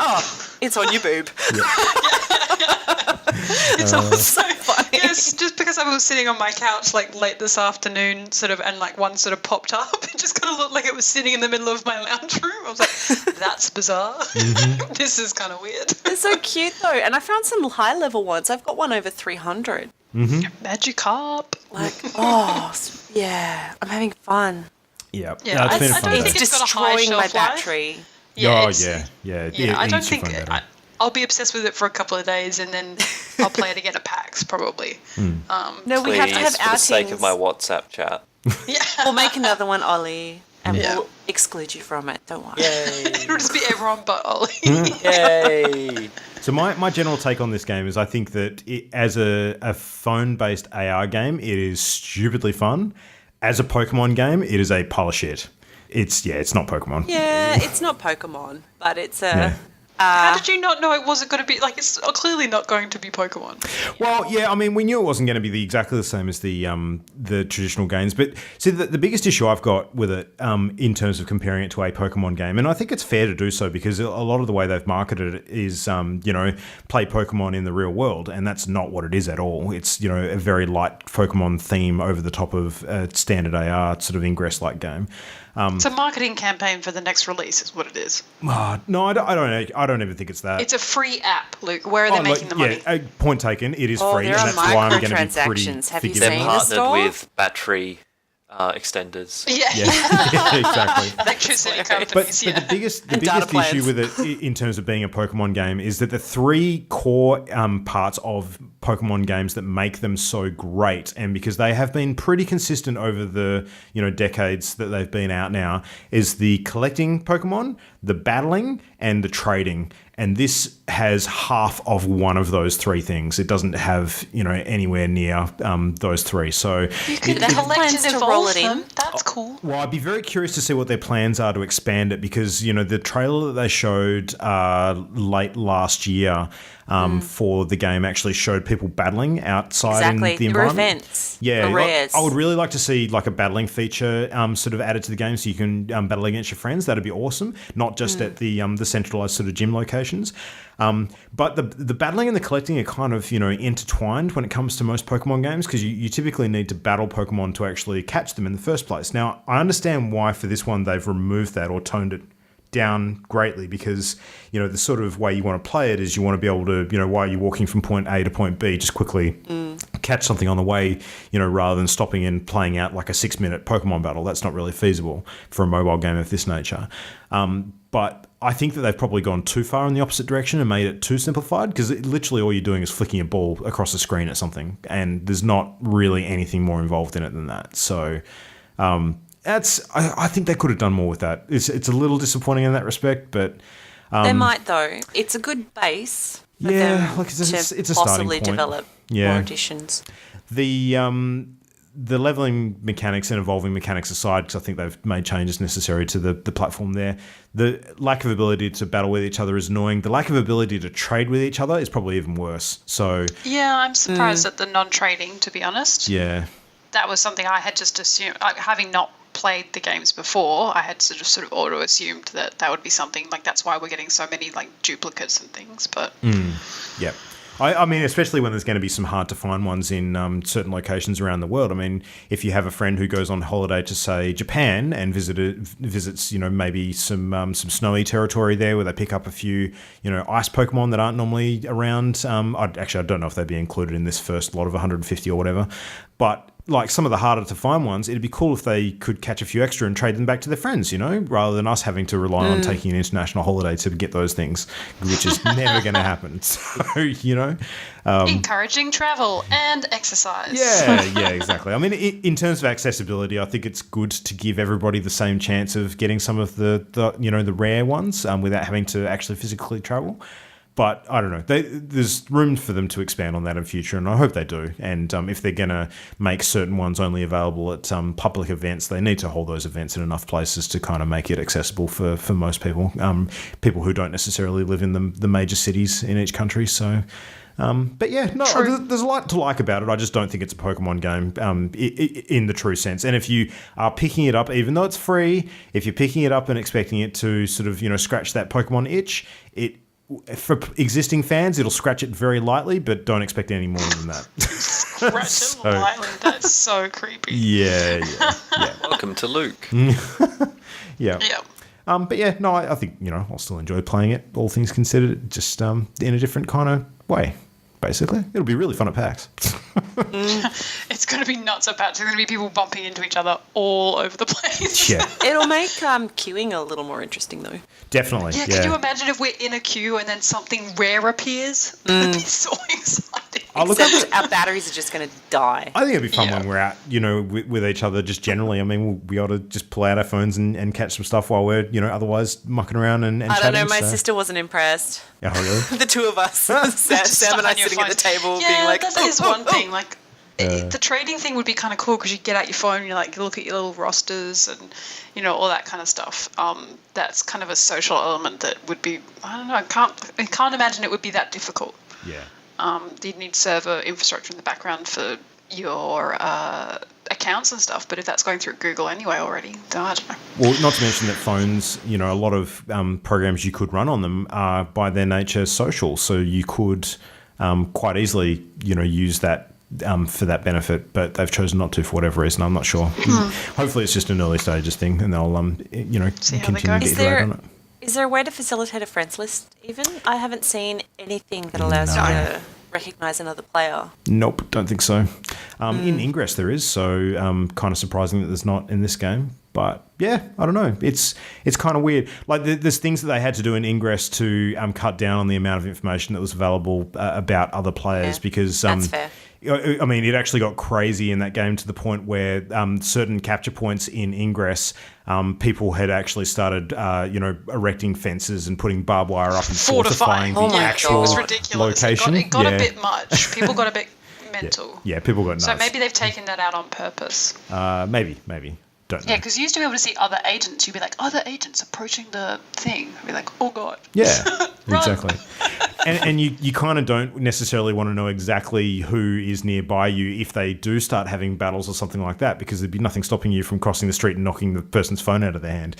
it's on your boob. It's all so funny. Yes, just because I was sitting on my couch like late this afternoon, and like one sort of popped up. It just kind of looked like it was sitting in the middle of my lounge room. I was like, that's bizarre. Mm-hmm. This is kind of weird. It's so cute though, and I found some high level ones. I've got one over 300. Mm-hmm. Magikarp. Like, yeah, I'm having fun. Yeah, yeah. It's been a I fun don't day. think It's it's got a high destroying my shelf life. battery. Yeah. I don't think I'll be obsessed with it for a couple of days, and then I'll play it again at PAX probably. No, we have to have for the outings. sake of my WhatsApp chat. Yeah, We'll make another one, Ollie, and we'll exclude you from it. Don't worry. it'll just be everyone but Ollie. Yay! So my general take on this game is I think that as a phone-based AR game, it is stupidly fun. As a Pokemon game, it is a pile of shit. It's not Pokemon. Yeah, it's not Pokemon, but it's a... Yeah. How did you not know it wasn't going to be, like, it's clearly not going to be Pokemon? Well, yeah, I mean, we knew it wasn't going to be exactly the same as the traditional games, but see, the biggest issue I've got with it in terms of comparing it to a Pokemon game, and I think it's fair to do so because a lot of the way they've marketed it is, play Pokemon in the real world, and that's not what it is at all. It's, a very light Pokemon theme over the top of a standard AR sort of Ingress-like game. It's a marketing campaign for the next release is what it is. No, I don't even think it's that. It's a free app, Luke. Where are they making the money? Yeah, point taken. It is free, there and are that's why I'm going to be pretty microtransactions. Have you figurative. They're seen the partnered store? with battery extenders. Yeah. Yeah, exactly. Electricity companies, But the biggest issue with it in terms of being a Pokemon game is that the three core parts of Pokemon games that make them so great, and because they have been pretty consistent over the decades that they've been out now, is the collecting Pokemon, the battling, and the trading. And this has half of one of those three things. It doesn't have, anywhere near those three. So you can collect and evolve them. That's cool. Well, I'd be very curious to see what their plans are to expand it because, the trailer that they showed late last year for the game actually showed people battling outside in the environment. There were events. Yeah, for rares. I would really like to see like a battling feature sort of added to the game so you can battle against your friends. That'd be awesome. Not just at the centralized sort of gym locations. But the battling and the collecting are kind of, intertwined when it comes to most Pokemon games because you typically need to battle Pokemon to actually catch them in the first place. Now, I understand why for this one they've removed that or toned it down greatly because, the sort of way you want to play it is you want to be able to, while you're walking from point A to point B, just quickly catch something on the way, rather than stopping and playing out like a 6-minute Pokemon battle. That's not really feasible for a mobile game of this nature. But I think that they've probably gone too far in the opposite direction and made it too simplified because literally all you're doing is flicking a ball across the screen at something, and there's not really anything more involved in it than that. So I think they could have done more with that. It's a little disappointing in that respect, but they might though. It's a good base for them it's a possibly starting point. Develop more additions. The leveling mechanics and evolving mechanics aside, because I think they've made changes necessary to the platform there, the lack of ability to battle with each other is annoying. The lack of ability to trade with each other is probably even worse. So yeah, I'm surprised at the non-trading, to be honest. Yeah. That was something I had just assumed, having not played the games before, I had sort of auto-assumed that would be something, like that's why we're getting so many like duplicates and things, but... Yeah. I mean, especially when there's going to be some hard-to-find ones in certain locations around the world. I mean, if you have a friend who goes on holiday to, say, Japan and visits, maybe some snowy territory there where they pick up a few, ice Pokemon that aren't normally around. I don't know if they'd be included in this first lot of 150 or whatever. But like some of the harder to find ones, it'd be cool if they could catch a few extra and trade them back to their friends, rather than us having to rely on taking an international holiday to get those things, which is never going to happen. So, encouraging travel and exercise. Yeah, exactly. I mean, in terms of accessibility, I think it's good to give everybody the same chance of getting some of the rare ones without having to actually physically travel. But I don't know. There's room for them to expand on that in future, and I hope they do. And if they're going to make certain ones only available at public events, they need to hold those events in enough places to kind of make it accessible for most people, people who don't necessarily live in the major cities in each country. So, but yeah, no, there's a lot to like about it. I just don't think it's a Pokemon game in the true sense. And if you are picking it up, even though it's free, if you're picking it up and expecting it to sort of, scratch that Pokemon itch, for existing fans, it'll scratch it very lightly, but don't expect any more than that. Scratch it lightly? That's so creepy. Yeah. Welcome to Luke. Yeah. But yeah, no, I think, I'll still enjoy playing it, all things considered, just in a different kind of way, basically. It'll be really fun at PAX. It's going to be nuts at PAX. There's going to be people bumping into each other all over the place. Yeah. It'll make queuing a little more interesting, though. Definitely. Yeah, can you imagine if we're in a queue and then something rare appears? That'd be so exciting. Except our batteries are just going to die. I think it'd be fun when we're out, with each other just generally. I mean, we ought to just pull out our phones and catch some stuff while we're, otherwise mucking around and chatting. I don't know, my sister wasn't impressed. Oh, really? The two of us, Sam and I sitting at the table being like... Yeah, that is one thing. Like, the trading thing would be kind of cool because you get out your phone and you look at your little rosters and, all that kind of stuff. That's kind of a social element that would be, I don't know, I can't imagine it would be that difficult. Yeah. You'd need server infrastructure in the background for your accounts and stuff, but if that's going through Google anyway already, then I don't know. Well, not to mention that phones, a lot of programs you could run on them are by their nature social, so you could quite easily, use that for that benefit, but they've chosen not to for whatever reason. I'm not sure. Hopefully it's just an early stages thing and they'll, continue to iterate on it. Is there a way to facilitate a friends list even? I haven't seen anything that allows you to recognise another player. Nope, don't think so. In Ingress there is, so kind of surprising that there's not in this game. But yeah, I don't know. It's kind of weird. Like there's things that they had to do in Ingress to cut down on the amount of information that was available about other players because that's fair. I mean, it actually got crazy in that game to the point where certain capture points in Ingress, people had actually started, erecting fences and putting barbed wire up and fortifying the actual it was ridiculous. location. It got a bit much. People got a bit mental. Yeah, people got nuts. So maybe they've taken that out on purpose. Maybe. Don't know. Yeah, because you used to be able to see other agents. You'd be like, other agents approaching the thing. I'd be like, oh, God. Yeah, exactly. And you kind of don't necessarily want to know exactly who is nearby you if they do start having battles or something like that, because there'd be nothing stopping you from crossing the street and knocking the person's phone out of their hand.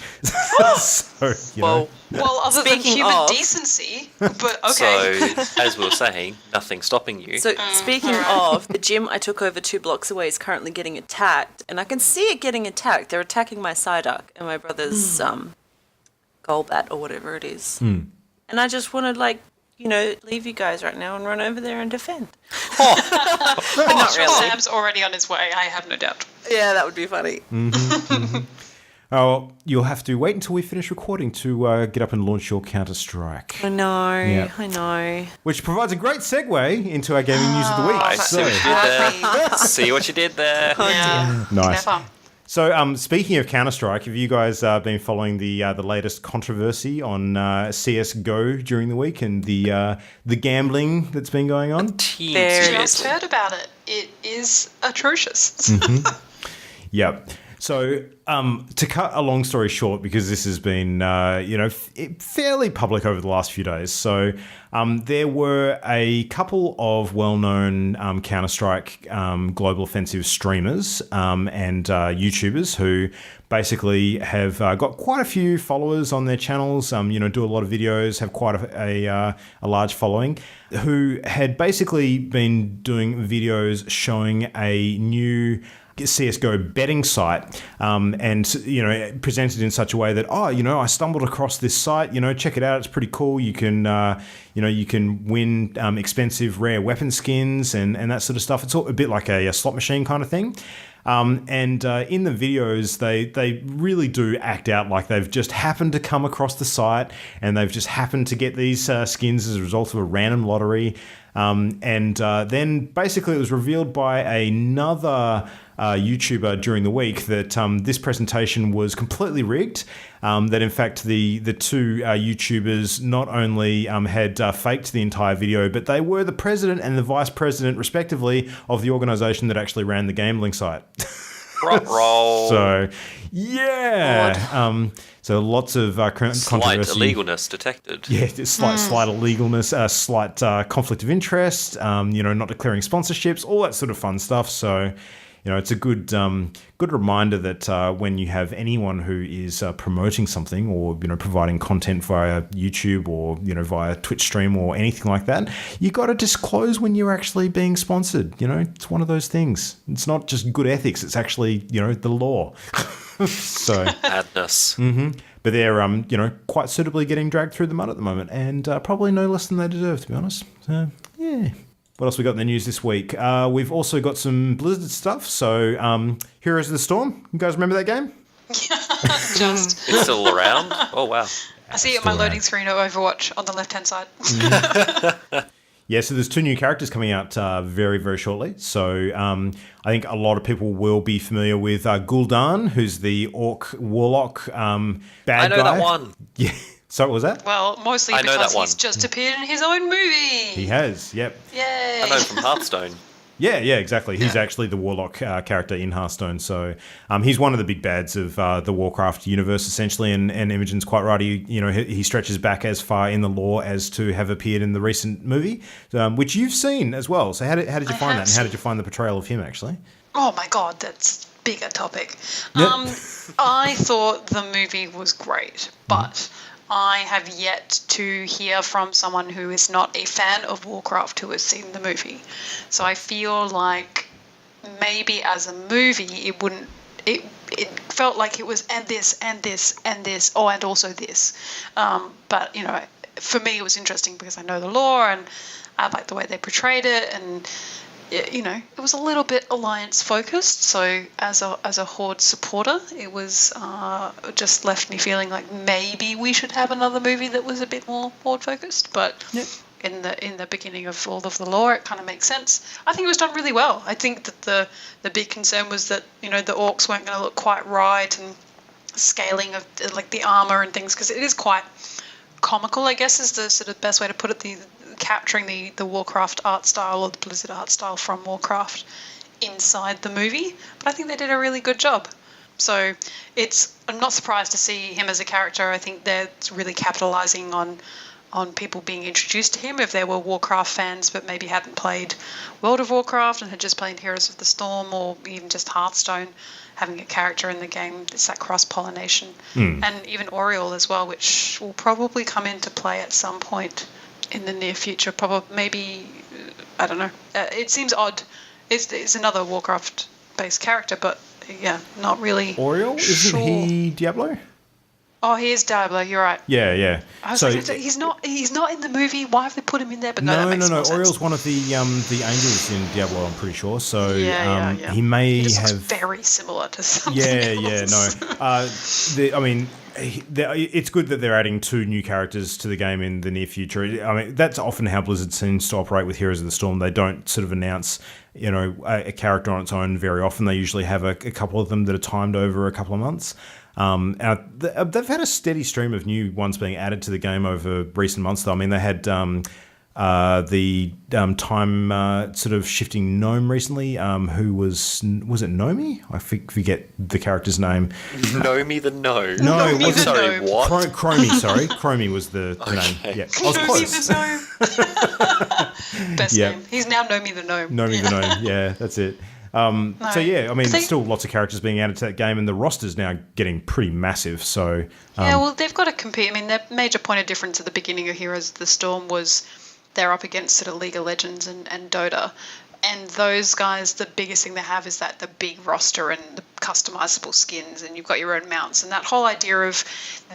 So, Well, other than human decency, but okay. So, as we were saying, nothing stopping you. So, speaking of, the gym I took over 2 blocks away is currently getting attacked, and I can see it getting attacked. They're attacking my Psyduck and my brother's Golbat or whatever it is. And I just want to, leave you guys right now and run over there and defend. Not really. Sam's already on his way, I have no doubt. Yeah, that would be funny. Oh, you'll have to wait until we finish recording to get up and launch your Counter-Strike. I know. Which provides a great segue into our gaming news of the week. I see what you did there. Yeah. Nice. Clever. So, speaking of Counter-Strike, have you guys been following the latest controversy on CS:GO during the week and the gambling that's been going on? Just heard about it. It is atrocious. Yep. So, to cut a long story short, because this has been, fairly public over the last few days. So, there were a couple of well-known Counter-Strike Global Offensive streamers and YouTubers who basically have got quite a few followers on their channels, do a lot of videos, have quite a large following, who had basically been doing videos showing a new CS:GO betting site, and presented in such a way that I stumbled across this site. Check it out. It's pretty cool. You can you can win expensive rare weapon skins and that sort of stuff. It's all a bit like a slot machine kind of thing. And in the videos, they really do act out like they've just happened to come across the site and they've just happened to get these skins as a result of a random lottery. And then basically it was revealed by another YouTuber during the week that this presentation was completely rigged, that in fact the two YouTubers not only had faked the entire video, but they were the president and the vice president, respectively, of the organisation that actually ran the gambling site. Roll. So, yeah. So lots of controversy. Slight illegalness detected. Yeah, slight illegalness, slight conflict of interest, not declaring sponsorships, all that sort of fun stuff. So, it's a good reminder that when you have anyone who is promoting something or, providing content via YouTube or, via Twitch stream or anything like that, you got to disclose when you're actually being sponsored. It's one of those things. It's not just good ethics. It's actually, the law. So madness. But they're, quite suitably getting dragged through the mud at the moment, and probably no less than they deserve, to be honest. So, yeah. What else we got in the news this week? We've also got some Blizzard stuff. So, Heroes of the Storm. You guys remember that game? Just. It's still around? Oh, wow. I see it on my loading screen of Overwatch on the left-hand side. Yeah, so there's 2 new characters coming out very, very shortly. So I think a lot of people will be familiar with Gul'dan, who's the Orc Warlock bad guy. I know that one. Yeah. So what was that? Well, mostly because he's just appeared in his own movie. He has, yep. Yay. I know from Hearthstone. Yeah, exactly. He's actually the Warlock character in Hearthstone. So he's one of the big bads of the Warcraft universe, essentially. And Imogen's quite right. He stretches back as far in the lore as to have appeared in the recent movie, which you've seen as well. So how did you find that? And how did you find the portrayal of him, actually? Oh, my God, that's a bigger topic. Yep. I thought the movie was great, but I have yet to hear from someone who is not a fan of Warcraft who has seen the movie. So I feel like maybe as a movie it felt like it was and this and this and this, and also this. But for me it was interesting because I know the lore and I like the way they portrayed it, and it was a little bit Alliance focused. So as a Horde supporter, it was just left me feeling like maybe we should have another movie that was a bit more Horde focused. But in the beginning of all of the lore, it kind of makes sense. I think it was done really well. I think that the big concern was that the orcs weren't going to look quite right, and scaling of like the armor and things, because it is quite comical, I guess, is the sort of best way to put it. Capturing the Warcraft art style or the Blizzard art style from Warcraft inside the movie, but I think they did a really good job. So I'm not surprised to see him as a character. I think they're really capitalizing on people being introduced to him if they were Warcraft fans but maybe hadn't played World of Warcraft and had just played Heroes of the Storm or even just Hearthstone. Having a character in the game, it's that cross-pollination. And even Oriole as well, which will probably come into play at some point in the near future. Probably, maybe, I don't know. It seems odd. It's another Warcraft-based character, but yeah, not really. Oriole? Isn't he Diablo? Oh, he is Diablo. You're right. Yeah. I was like, he's not in the movie. Why have they put him in there? But no. Oriel's one of the angels in Diablo, I'm pretty sure. So yeah. he may he have looks very similar to something else. It's good that they're adding 2 new characters to the game in the near future. I mean, that's often how Blizzard seems to operate with Heroes of the Storm. They don't sort of announce, a character on its own very often. They usually have a couple of them that are timed over a couple of months. They've had a steady stream of new ones being added to the game over recent months, though. I mean, they had the time sort of shifting gnome recently, who was it Nomi? I forget the character's name. Nomi the gnome? No, Nomi the sorry, gnome. what? Chromie, sorry. Chromie was the name. Yeah, I was close. Best name. He's now Nomi the gnome. Nomi the gnome, yeah, that's it. So yeah, I mean, still lots of characters being added to that game, and the roster's now getting pretty massive. So well, they've got to compete. I mean, their major point of difference at the beginning of Heroes of the Storm was they're up against sort of League of Legends and Dota, and those guys, the biggest thing they have is that the big roster and the customizable skins, and you've got your own mounts, and that whole idea of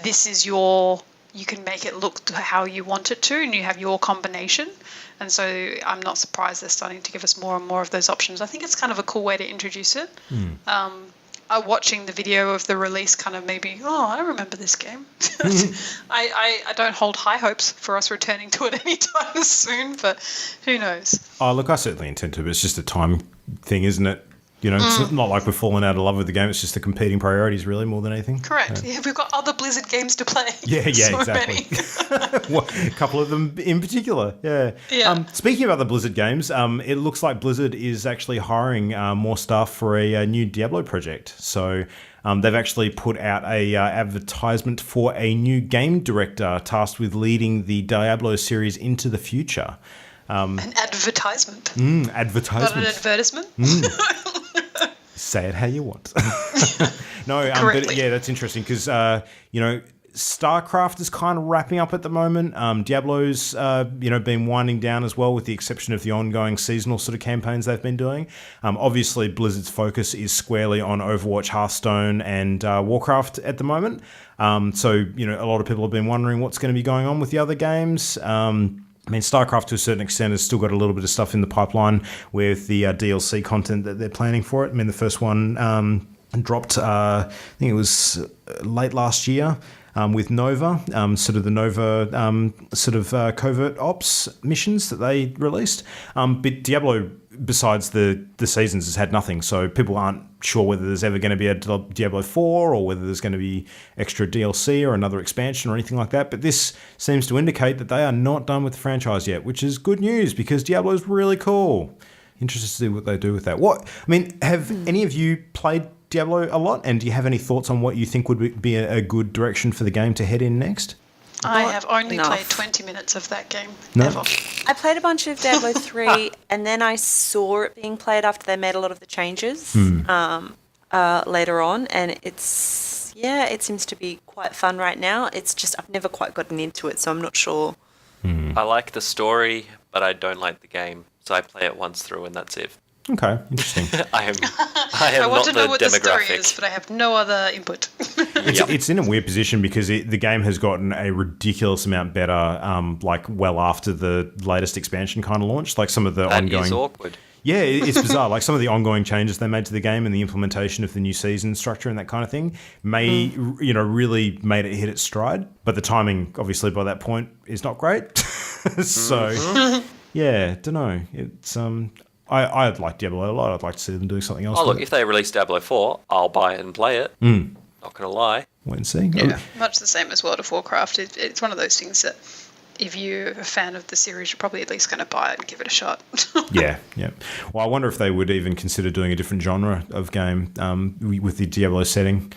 this is you can make it look how you want it to, and you have your combination. And so I'm not surprised they're starting to give us more and more of those options. I think it's kind of a cool way to introduce it. Watching the video of the release kind of maybe, I remember this game. I don't hold high hopes for us returning to it anytime soon, but who knows? Oh, look, I certainly intend to, but it's just a time thing, isn't it? It's not like we're falling out of love with the game. It's just the competing priorities, really, more than anything. Correct. Yeah, we've got other Blizzard games to play. Yeah, exactly. A couple of them in particular, yeah. Speaking of other Blizzard games, it looks like Blizzard is actually hiring more staff for a new Diablo project. So they've actually put out a advertisement for a new game director tasked with leading the Diablo series into the future. An advertisement. Advertisement. Not an advertisement. Say it how you want. No, but yeah, that's interesting because, StarCraft is kind of wrapping up at the moment. Diablo's, been winding down as well, with the exception of the ongoing seasonal sort of campaigns they've been doing. Obviously, Blizzard's focus is squarely on Overwatch, Hearthstone, and Warcraft at the moment. So, a lot of people have been wondering what's going to be going on with the other games. I mean, StarCraft to a certain extent has still got a little bit of stuff in the pipeline with the DLC content that they're planning for it. I mean, the first one dropped, I think it was late last year with Nova, sort of the Nova covert ops missions that they released. But Diablo, besides the seasons, has had nothing. So people aren't sure whether there's ever going to be a Diablo 4 or whether there's going to be extra DLC or another expansion or anything like that. But this seems to indicate that they are not done with the franchise yet, which is good news because Diablo is really cool. Interested to see what they do with that. Have any of you played Diablo a lot? And do you have any thoughts on what you think would be a good direction for the game to head in next? I have only played 20 minutes of that game. No. Ever. I played a bunch of Diablo 3 and then I saw it being played after they made a lot of the changes later on, and it seems to be quite fun right now. It's just I've never quite gotten into it, so I'm not sure. I like the story, but I don't like the game, so I play it once through and that's it. Okay, interesting. I am I want not to know the what the story demographic. is, but I have no other input. It's in a weird position because the game has gotten a ridiculous amount better, well after the latest expansion kind of launched. Like some of the ongoing. That is awkward. Yeah, it's bizarre. Like some of the ongoing changes they made to the game and the implementation of the new season structure and that kind of thing really made it hit its stride. But the timing, obviously, by that point, is not great. So, yeah, don't know. It's I like Diablo a lot. I'd like to see them doing something else. Oh, look, if they release Diablo 4, I'll buy it and play it. Not going to lie. Wait and see. Yeah, much the same as World of Warcraft. It's one of those things that if you're a fan of the series, you're probably at least going to buy it and give it a shot. Yeah. Well, I wonder if they would even consider doing a different genre of game with the Diablo setting.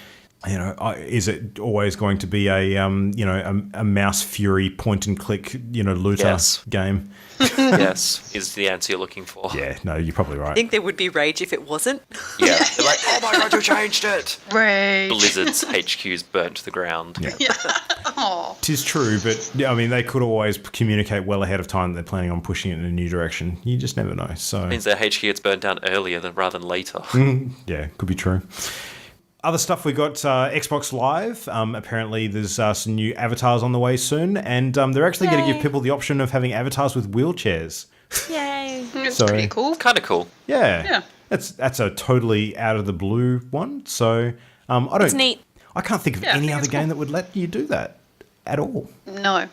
Is it always going to be a mouse fury point and click looter game? Yes, is the answer you're looking for. Yeah, no, you're probably right. I think there would be rage if it wasn't. Yeah, they're like, oh my god, you changed it. Rage. Blizzard's HQ's burnt to the ground. Yeah. Tis true, but I mean, they could always communicate well ahead of time that they're planning on pushing it in a new direction. You just never know. So It means their HQ gets burnt down earlier rather than later. Yeah, could be true. Other stuff, we got Xbox Live. Apparently, there's some new avatars on the way soon, and they're actually going to give people the option of having avatars with wheelchairs. Yay! It's pretty cool. Kind of cool. Yeah. That's a totally out of the blue one. So It's neat. I can't think of any other game that would let you do that at all. No.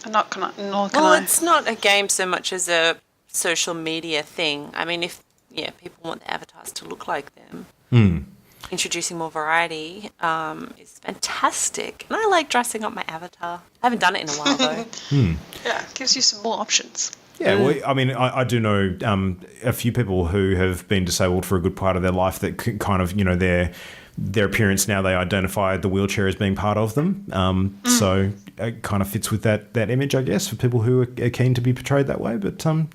Not can I. Well, it's not a game so much as a social media thing. I mean, if people want the avatars to look like them, introducing more variety is fantastic. And I like dressing up my avatar. I haven't done it in a while though. Yeah, it gives you some more options. Yeah, well, I mean, I do know a few people who have been disabled for a good part of their life that kind of, their appearance now, they identify the wheelchair as being part of them. So it kind of fits with that image, I guess, for people who are keen to be portrayed that way. But I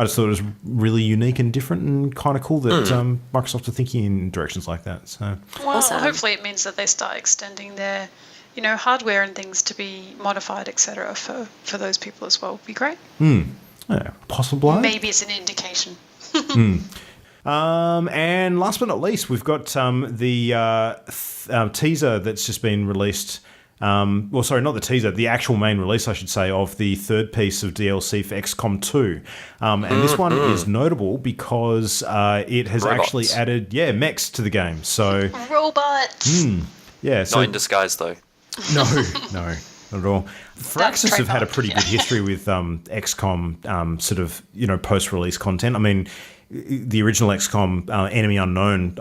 just thought it was really unique and different and kind of cool that Microsoft are thinking in directions like that. So Hopefully it means that they start extending their, hardware and things to be modified, etc. for those people as well. Would be great. Yeah, possibly. Maybe it's an indication. And last but not least, we've got the teaser that's just been released. Well, sorry, not the teaser, the actual main release, I should say, of the third piece of DLC for XCOM 2. And this one is notable because it has actually added, mechs to the game. So robots. Yeah, so not in disguise, though. No, not at all. Firaxis have had a pretty good history with XCOM sort of, post-release content. I mean, the original XCOM, Enemy Unknown,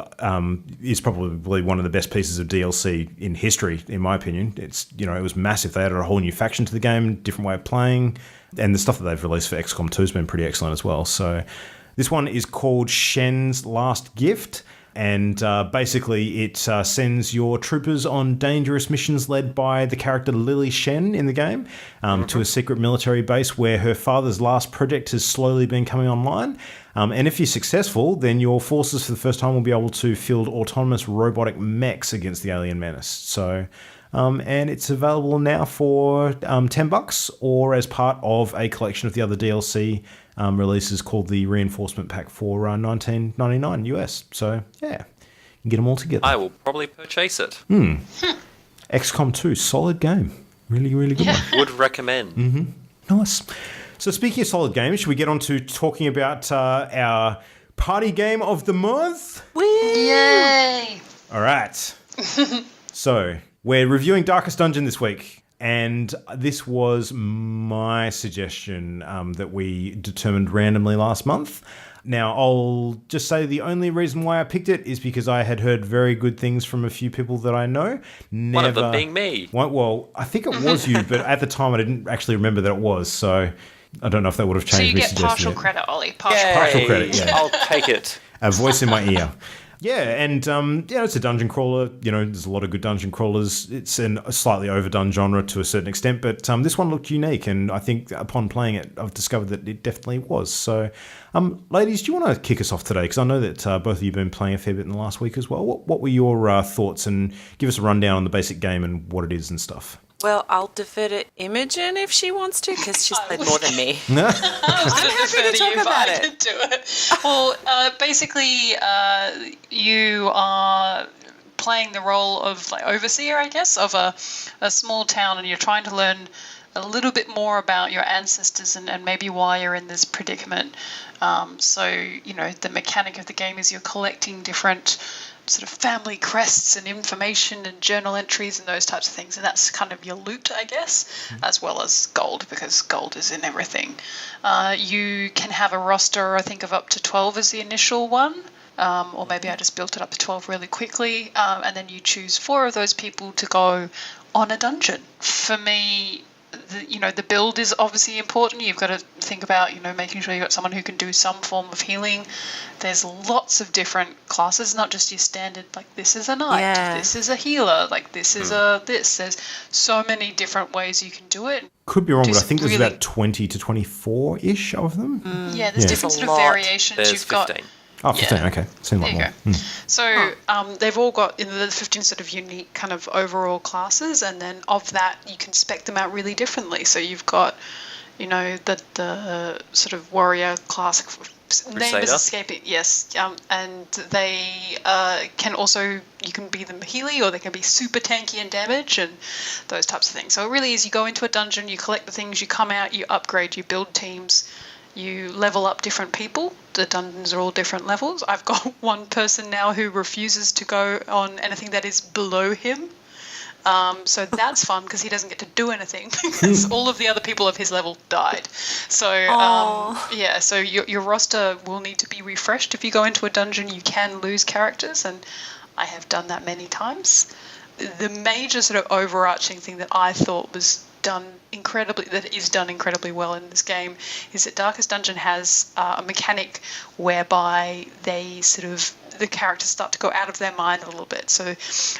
is probably one of the best pieces of DLC in history, in my opinion. It's, it was massive. They added a whole new faction to the game, different way of playing, and the stuff that they've released for XCOM 2 has been pretty excellent as well. So this one is called Shen's Last Gift. And basically, it sends your troopers on dangerous missions led by the character Lily Shen in the game to a secret military base where her father's last project has slowly been coming online. And if you're successful, then your forces for the first time will be able to field autonomous robotic mechs against the alien menace. So, and it's available now for $10 or as part of a collection of the other DLC releases called the Reinforcement Pack for $19.99 US. So, yeah, you can get them all together. I will probably purchase it. XCOM 2, solid game. Really, really good one. Would recommend. Nice. So, speaking of solid games, should we get on to talking about our party game of the month? Woo! Yay! All right. So, we're reviewing Darkest Dungeon this week. And this was my suggestion that we determined randomly last month. Now, I'll just say the only reason why I picked it is because I had heard very good things from a few people that I know. One of them being me. Well, I think it was you, but at the time I didn't actually remember that it was. So I don't know if that would have changed. So you get partial credit, Ollie. Partial credit, yeah. I'll take it. A voice in my ear. Yeah, and it's a dungeon crawler. There's a lot of good dungeon crawlers. It's a slightly overdone genre to a certain extent, but this one looked unique, and I think upon playing it, I've discovered that it definitely was. So, ladies, do you want to kick us off today? Because I know that both of you have been playing a fair bit in the last week as well. What were your thoughts, and give us a rundown on the basic game and what it is and stuff. Well, I'll defer to Imogen if she wants to, because she's played more than me. I'm happy to talk about it. Do it. Well, basically, you are playing the role of overseer, I guess, of a small town, and you're trying to learn a little bit more about your ancestors and maybe why you're in this predicament. So, the mechanic of the game is you're collecting different sort of family crests and information and journal entries and those types of things, and that's kind of your loot, I guess, as well as gold, because gold is in everything. You can have a roster, I think, of up to 12 as the initial one, or maybe I just built it up to 12 really quickly, and then you choose 4 of those people to go on a dungeon. For me, the build is obviously important. You've got to think about, making sure you've got someone who can do some form of healing. There's lots of different classes, not just your standard, this is a knight, this is a healer, this is this. There's so many different ways you can do it. Could be wrong, but I think there's about 20 to 24-ish of them. Yeah, there's different sort of variations. There's You've 15. got... Oh, 15, okay. Seemed like there you more. go. So they've all got the 15 sort of unique kind of overall classes, and then of that you can spec them out really differently. So you've got, the sort of warrior class. Name is escaping. Yes, and they can also, you can be them melee or they can be super tanky and damage and those types of things. So it really is, you go into a dungeon, you collect the things, you come out, you upgrade, you build teams, you level up different people. The dungeons are all different levels. I've got one person now who refuses to go on anything that is below him. So that's fun because he doesn't get to do anything because all of the other people of his level died. So, so your roster will need to be refreshed. If you go into a dungeon, you can lose characters, and I have done that many times. The major sort of overarching thing that I thought was done incredibly well in this game is that Darkest Dungeon has a mechanic whereby the characters start to go out of their mind a little bit. So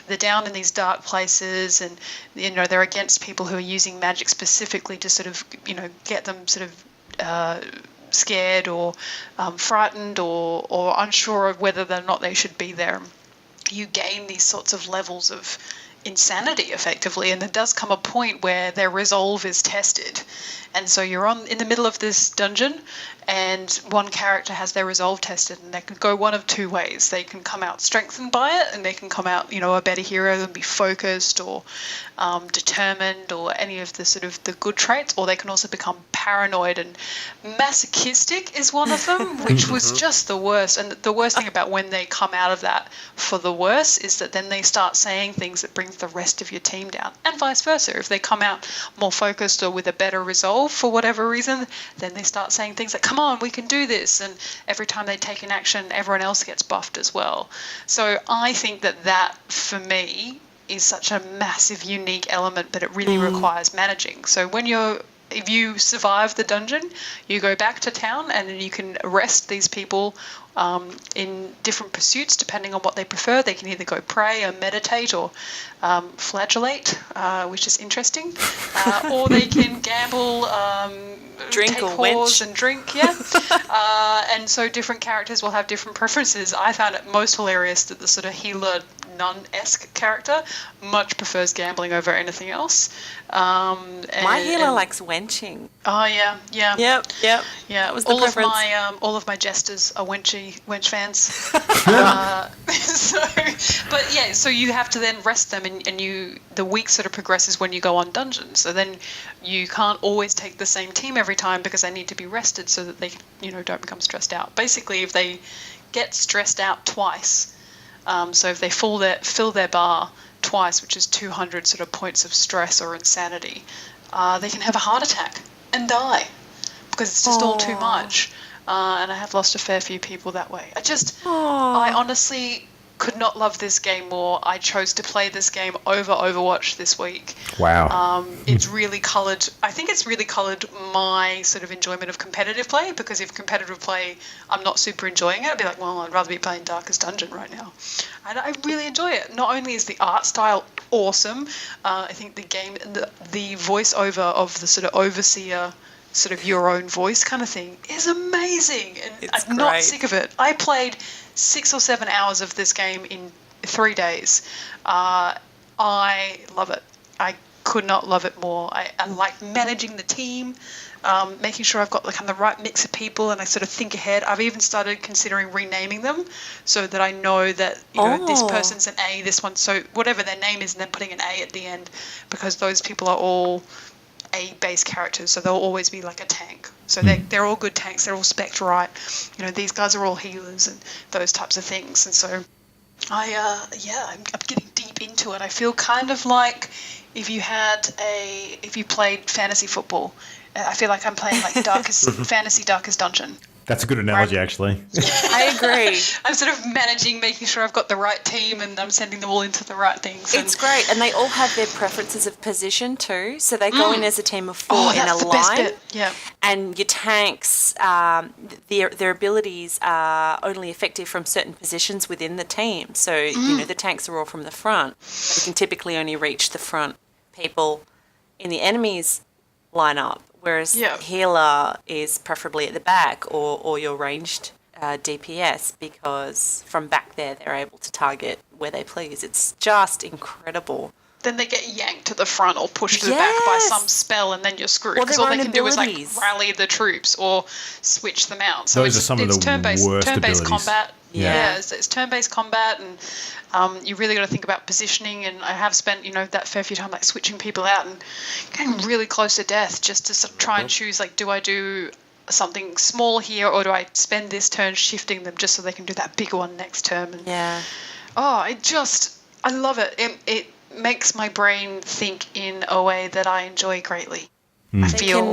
they're down in these dark places, and they're against people who are using magic specifically to sort of get them sort of scared or frightened or unsure of whether or not they should be there. You gain these sorts of levels of insanity effectively, and there does come a point where their resolve is tested, and so you're in the middle of this dungeon and one character has their resolve tested, and they can go one of two ways. They can come out strengthened by it, and they can come out a better hero and be focused or determined or any of the sort of the good traits, or they can also become paranoid, and masochistic is one of them, which was just the worst. And the worst thing about when they come out of that for the worse is that then they start saying things that brings the rest of your team down, and vice versa. If they come out more focused or with a better resolve for whatever reason, then they start saying things like, come on, we can do this, and every time they take an action, everyone else gets buffed as well. So I think that for me is such a massive unique element, but it really requires managing. So if you survive the dungeon, you go back to town and then you can arrest these people in different pursuits depending on what they prefer. They can either go pray or meditate or flagellate, which is interesting, or they can gamble, drink take or whores wench. and drink, and so different characters will have different preferences. I found it most hilarious that the sort of healer nun-esque character much prefers gambling over anything else. My healer likes wenching. Oh yeah. Yep. Yeah, That was the preference. all of my jesters are wench fans. So you have to then rest them, and the week sort of progresses when you go on dungeons. So then you can't always take the same team every time because they need to be rested so that they don't become stressed out. Basically, if they get stressed out twice, so if they fill their bar twice, which is 200 sort of points of stress or insanity, they can have a heart attack and die because it's just all too much. And I have lost a fair few people that way. I honestly could not love this game more. I chose to play this game over Overwatch this week. Wow. It's really coloured. I think it's really coloured my sort of enjoyment of competitive play, because if competitive play I'm not super enjoying it, I'd be like, well, I'd rather be playing Darkest Dungeon right now. And I really enjoy it. Not only is the art style awesome, I think the game, the voiceover of the sort of overseer, sort of your own voice kind of thing, is amazing, and I'm not sick of it. I played 6 or 7 hours of this game in 3 days. I love it. I could not love it more. I like managing the team, making sure I've got the right mix of people, and I sort of think ahead. I've even started considering renaming them so that I know that this person's an A, this one, so whatever their name is, and then putting an A at the end, because those people are all A-based characters, so they'll always be like a tank. So they're all good tanks. They're all spec'd right. These guys are all healers and those types of things. And so I'm getting deep into it. I feel kind of like if you played fantasy football. I feel like I'm playing like Darkest Dungeon. That's a good analogy, actually. I agree. I'm sort of managing, making sure I've got the right team, and I'm sending them all into the right things. It's great, and they all have their preferences of position too. So they go in as a team of 4 in a line. Best bit. Yeah. And your tanks, their abilities are only effective from certain positions within the team. So the tanks are all from the front. They can typically only reach the front people in the enemy's lineup. Whereas healer is preferably at the back or your ranged DPS, because from back there they're able to target where they please. It's just incredible then they get yanked to the front or pushed to the back by some spell, and then you're screwed. Because all they can do is like rally the troops or switch them out. So those are some of the turn-based, worst turn-based abilities. combat. Yeah, it's turn-based combat, and you really got to think about positioning. And I have spent that fair few time like switching people out and getting really close to death just to sort of try and choose like, do I do something small here, or do I spend this turn shifting them just so they can do that bigger one next turn? And I love it. It makes my brain think in a way that I enjoy greatly. I feel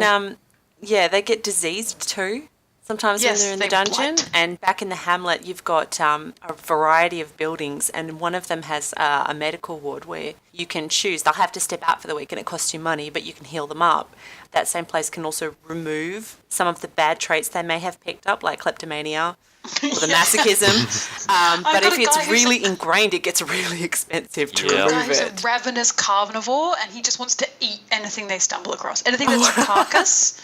they get diseased too sometimes when they're in the dungeon. Blight. And back in the hamlet, you've got a variety of buildings, and one of them has a medical ward where you can choose. They'll have to step out for the week, and it costs you money, but you can heal them up. That same place can also remove some of the bad traits they may have picked up, like kleptomania or the masochism. But if it's really ingrained, it gets really expensive to remove He's it. a ravenous carnivore, and he just wants to eat anything they stumble across. Anything that's a carcass.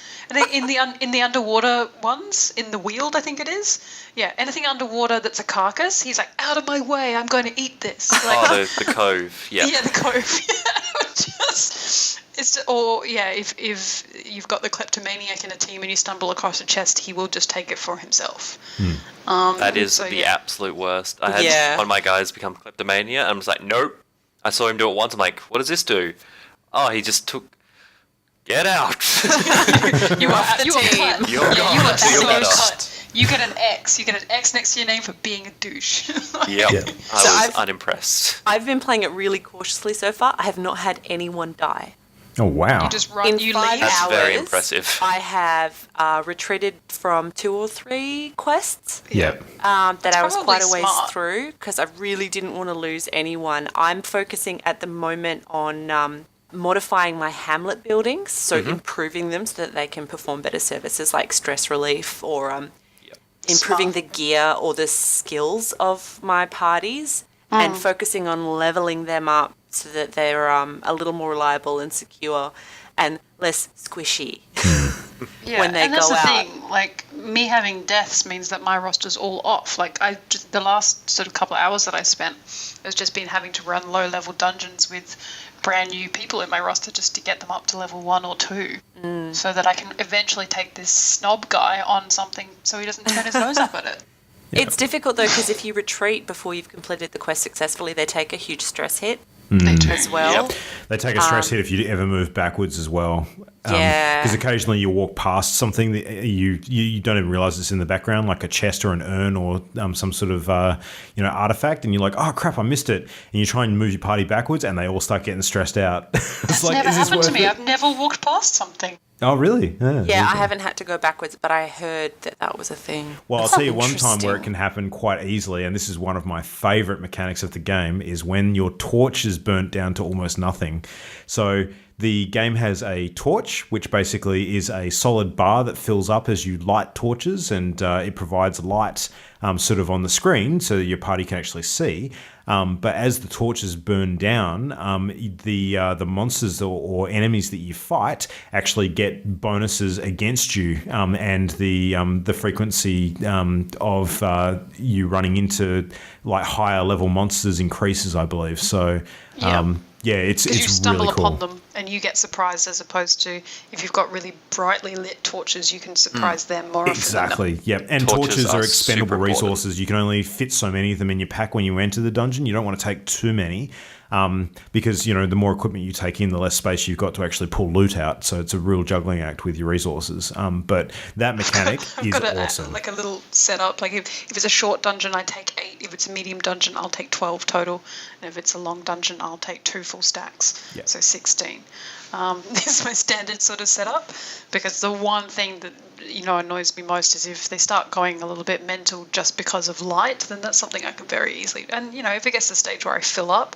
In the underwater ones, in the Weald, I think it is. Yeah, anything underwater that's a carcass, he's like, out of my way, I'm going to eat this. Like, the cove. Yeah. Yeah, the cove. If you've got the kleptomaniac in a team and you stumble across a chest, he will just take it for himself. That is the absolute worst. I had one of my guys become kleptomania, and I'm just like, nope. I saw him do it once. I'm like, what does this do? Oh, he just took. Get out! You are the team. You are so cut. You get an X. You get an X next to your name for being a douche. Yep. I was unimpressed. I've been playing it really cautiously so far. I have not had anyone die. Oh, wow. You just run. In you 5 leave. That's hours, very impressive. I have retreated from 2 or 3 quests Yep. that I was probably quite a ways smart. through because I really didn't want to lose anyone. I'm focusing at the moment on modifying my hamlet buildings, so improving them so that they can perform better services like stress relief or improving the gear or the skills of my parties and focusing on leveling them up so that they're a little more reliable and secure and less squishy when they and that's go the out. thing. Like, me having deaths means that my roster's all off. Like, the last sort of couple of hours that I spent has just been having to run low-level dungeons with brand new people in my roster just to get them up to level 1 or 2 so that I can eventually take this snob guy on something so he doesn't turn his nose up at it. Yeah. It's difficult though because if you retreat before you've completed the quest successfully, they take a huge stress hit They do. as well. Yep. They take a stress hit if you ever move backwards as well. Yeah. Because occasionally you walk past something that you don't even realize it's in the background, like a chest or an urn or some sort of artifact, and you're like, oh crap, I missed it. And you try and move your party backwards, and they all start getting stressed out. That's never happened to me. I've never walked past something. Oh, really? Yeah, I haven't had to go backwards, but I heard that was a thing. Well, I'll That's tell you one time interesting. where it can happen quite easily, and this is one of my favourite mechanics of the game, is when your torch is burnt down to almost nothing. So the game has a torch, which basically is a solid bar that fills up as you light torches, and it provides light sort of on the screen so that your party can actually see. But as the torches burn down, the monsters or enemies that you fight actually get bonuses against you, and the frequency of you running into like higher level monsters increases, I believe. So it's Because you stumble really cool. upon them and you get surprised, as opposed to if you've got really brightly lit torches, you can surprise them more often. Exactly. Yep. And Torches torches are are expendable super important. resources. You can only fit so many of them in your pack when you enter the dungeon. You don't want to take too many, because the more equipment you take in, the less space you've got to actually pull loot out. So it's a real juggling act with your resources. But that mechanic is awesome. Like a little setup. Like if it's a short dungeon, I take 8. If it's a medium dungeon, I'll take 12 total. And if it's a long dungeon, I'll take 2 full stacks. Yep. So 16. This is my standard sort of setup, because the one thing that annoys me most is if they start going a little bit mental just because of light, then that's something I can very easily. And if it gets to the stage where I fill up,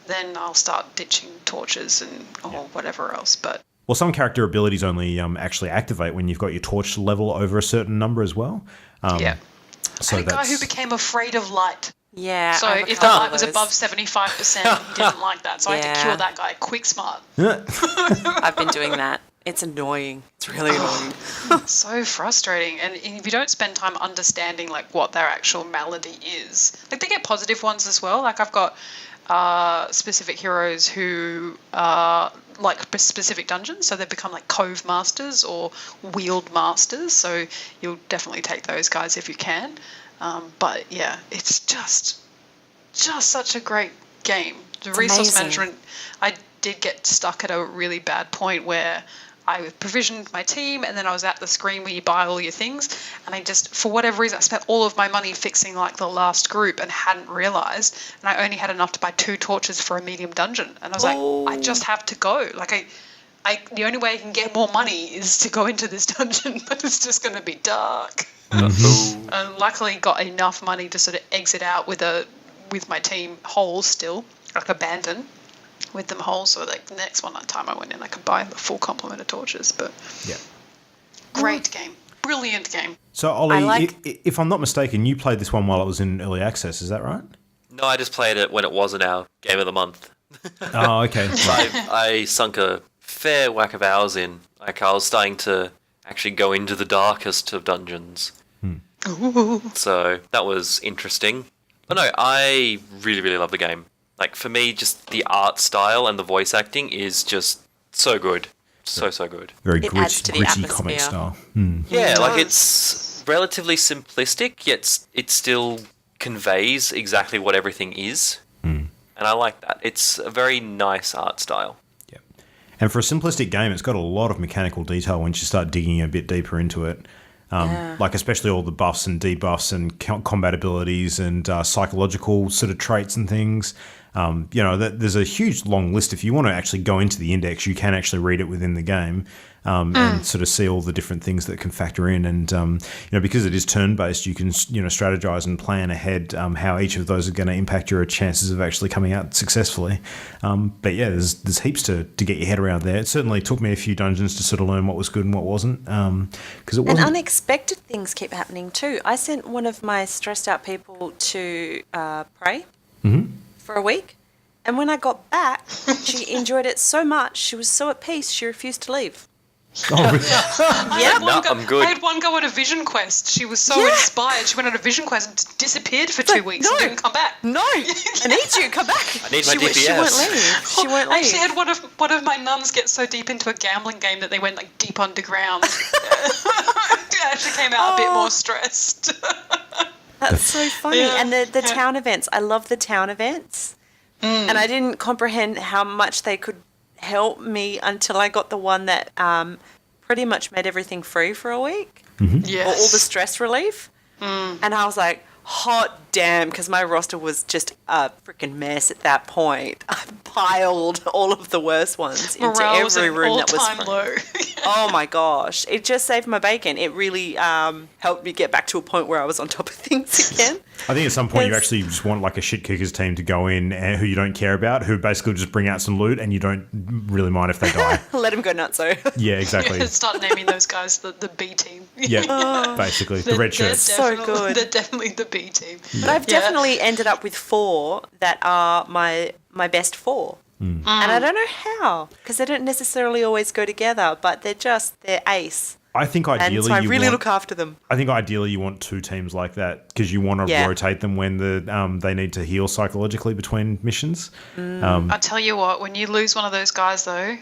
then I'll start ditching torches or whatever else. But Well, some character abilities only actually activate when you've got your torch level over a certain number as well. So So I had a guy who that's became afraid of light. Yeah. So I've if the light was those. above 75%, he didn't like that. So I had to cure that guy quick smart. I've been doing that. It's annoying. It's really annoying. So frustrating. And if you don't spend time understanding like what their actual malady is, like they get positive ones as well. Like I've got specific heroes who are like specific dungeons, so they've become like Cove Masters or Wield Masters, so you'll definitely take those guys if you can. But yeah, it's just such a great game. The resource management, I did get stuck at a really bad point where I provisioned my team and then I was at the screen where you buy all your things, and I just, for whatever reason, I spent all of my money fixing like the last group and hadn't realised, and I only had enough to buy 2 torches for a medium dungeon, and I was like, I just have to go. Like the only way I can get more money is to go into this dungeon, but it's just going to be dark. Mm-hmm. And luckily got enough money to sort of exit out with my team whole still, like abandon with them whole, so like the next time I went in I could buy the full complement of torches. But yeah, great game, brilliant game. So Ollie, if I'm not mistaken, you played this one while it was in early access, is that right? No, I just played it when it wasn't our game of the month. Oh, okay. So I sunk a fair whack of hours in. Like, I was starting to actually go into the darkest of dungeons. So that was interesting. But no, I really, really love the game. Like, for me, just the art style and the voice acting is just so good. So good. Very adds to the gritty atmosphere. comic style. Yeah, like, it's relatively simplistic, yet it still conveys exactly what everything is. And I like that. It's a very nice art style. Yeah. And for a simplistic game, it's got a lot of mechanical detail once you start digging a bit deeper into it. Like especially all the buffs and debuffs and combat abilities and psychological sort of traits and things. There's a huge long list. If you want to actually go into the index, you can actually read it within the game and sort of see all the different things that can factor in. And, because it is turn-based, you can, strategize and plan ahead how each of those are going to impact your chances of actually coming out successfully. But yeah, there's heaps to get your head around there. It certainly took me a few dungeons to sort of learn what was good and what wasn't. Because it wasn't. And unexpected things keep happening too. I sent one of my stressed out people to pray for a week. And when I got back, she enjoyed it so much, she was so at peace, she refused to leave. Oh, really? I'm good. I had one go on a vision quest. She was so inspired. She went on a vision quest and disappeared for 2 weeks and didn't come back. No, I need you. Come back. I need my DPS. She won't leave. She won't leave. I actually had one of my nuns get so deep into a gambling game that they went like deep underground. She actually came out a bit more stressed. That's so funny. Yeah. And the town events. I love the town events. And I didn't comprehend how much they could help me until I got the one that pretty much made everything free for a week. Yes. Or all the stress relief. And I was like, hot damn, because my roster was just a freaking mess at that point. I piled all of the worst ones into every room that was free. Low. Oh my gosh. It just saved my bacon. It really helped me get back to a point where I was on top of things again. I think at some point you actually just want like a shit kickers team to go in who you don't care about, who basically just bring out some loot and you don't really mind if they die. Let them go nutso. Yeah, exactly. Start naming those guys the B team. Yeah, basically. The red shirts. So good. They're definitely the B team. But I've definitely ended up with 4 that are my best 4. And I don't know how, because they don't necessarily always go together, but they're ace. I think ideally and so I really look after them. I think ideally you want 2 teams like that because you want to rotate them when they need to heal psychologically between missions. I tell you what, when you lose one of those guys though,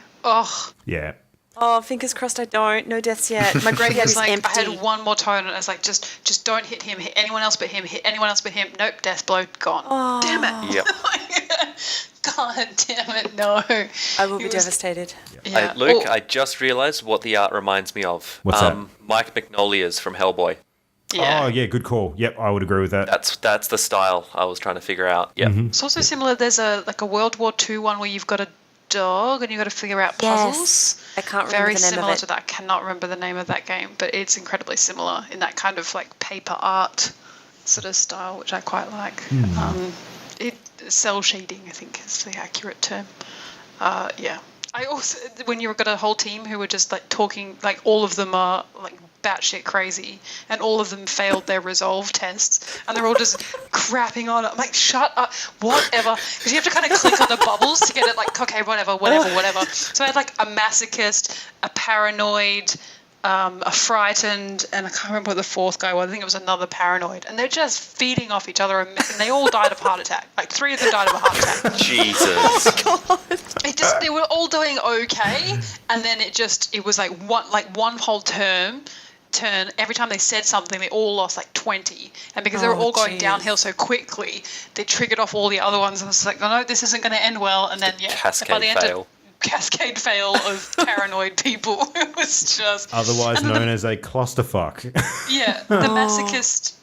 yeah. Oh, fingers crossed I don't. No deaths yet. My graveyard is like, empty. I had one more tone and I was like, just don't hit him. Hit anyone else but him. Hit anyone else but him. Nope, death blow, gone. Oh. Damn it. Yep. God damn it, no. I will be devastated. Yeah. Luke, I just realised what the art reminds me of. What's that? Mike Magnolia's from Hellboy. Yeah. Oh, yeah, good call. Yep, I would agree with that. That's the style I was trying to figure out. Yep. It's also similar. There's a World War II one where you've got a dog and you've got to figure out puzzles. Yes. I can't remember Very the name similar of it. to that. I cannot remember the name of that game, but it's incredibly similar in that kind of like paper art sort of style, which I quite like. Cell shading, I think, is the accurate term. Yeah. I also, when you've got a whole team who are just like talking, like all of them are like batshit crazy, and all of them failed their resolve tests, and they're all just crapping on it. I'm like, shut up, whatever, because you have to kind of click on the bubbles to get it. Like, okay, whatever. So I had like a masochist, a paranoid, a frightened, and I can't remember what the fourth guy was. I think it was another paranoid, and they're just feeding off each other, and they all died of heart attack. Like 3 of them died of a heart attack. Jesus. Oh, God. They were all doing okay, and then it was like one whole turn. Every time they said something, they all lost like 20, and because they were all going downhill so quickly, they triggered off all the other ones, and it's like, oh, no, this isn't going to end well. And then cascade fail of paranoid people. It was just otherwise known as a clusterfuck. Yeah, the masochist.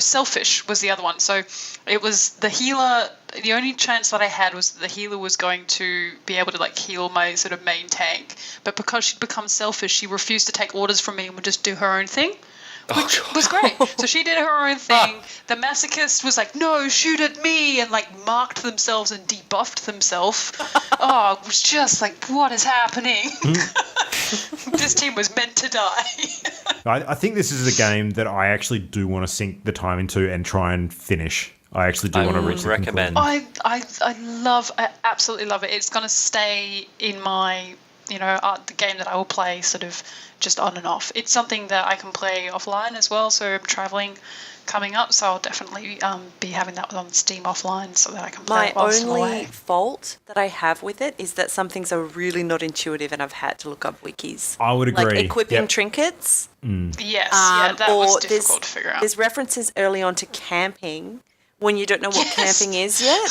Selfish was the other one. So it was the healer. The only chance that I had was that the healer was going to be able to like heal my sort of main tank, but because she'd become selfish, she refused to take orders from me and would just do her own thing. Which was great. So she did her own thing. The masochist was like, no, shoot at me, and like marked themselves and debuffed themselves. It was just like, what is happening? This team was meant to die. I think this is a game that I actually do want to sink the time into and try and finish. I actually do want to reach the recommend. conclusion. I absolutely love it. It's going to stay in my, the game that I will play sort of just on and off. It's something that I can play offline as well, so I'm traveling coming up, so I'll definitely be having that on Steam offline so that I can play it whilst I'm away. My only fault that I have with it is that some things are really not intuitive, and I've had to look up wikis. I would agree. Like equipping trinkets. Yes, that was difficult to figure out. There's references early on to camping when you don't know what camping is yet.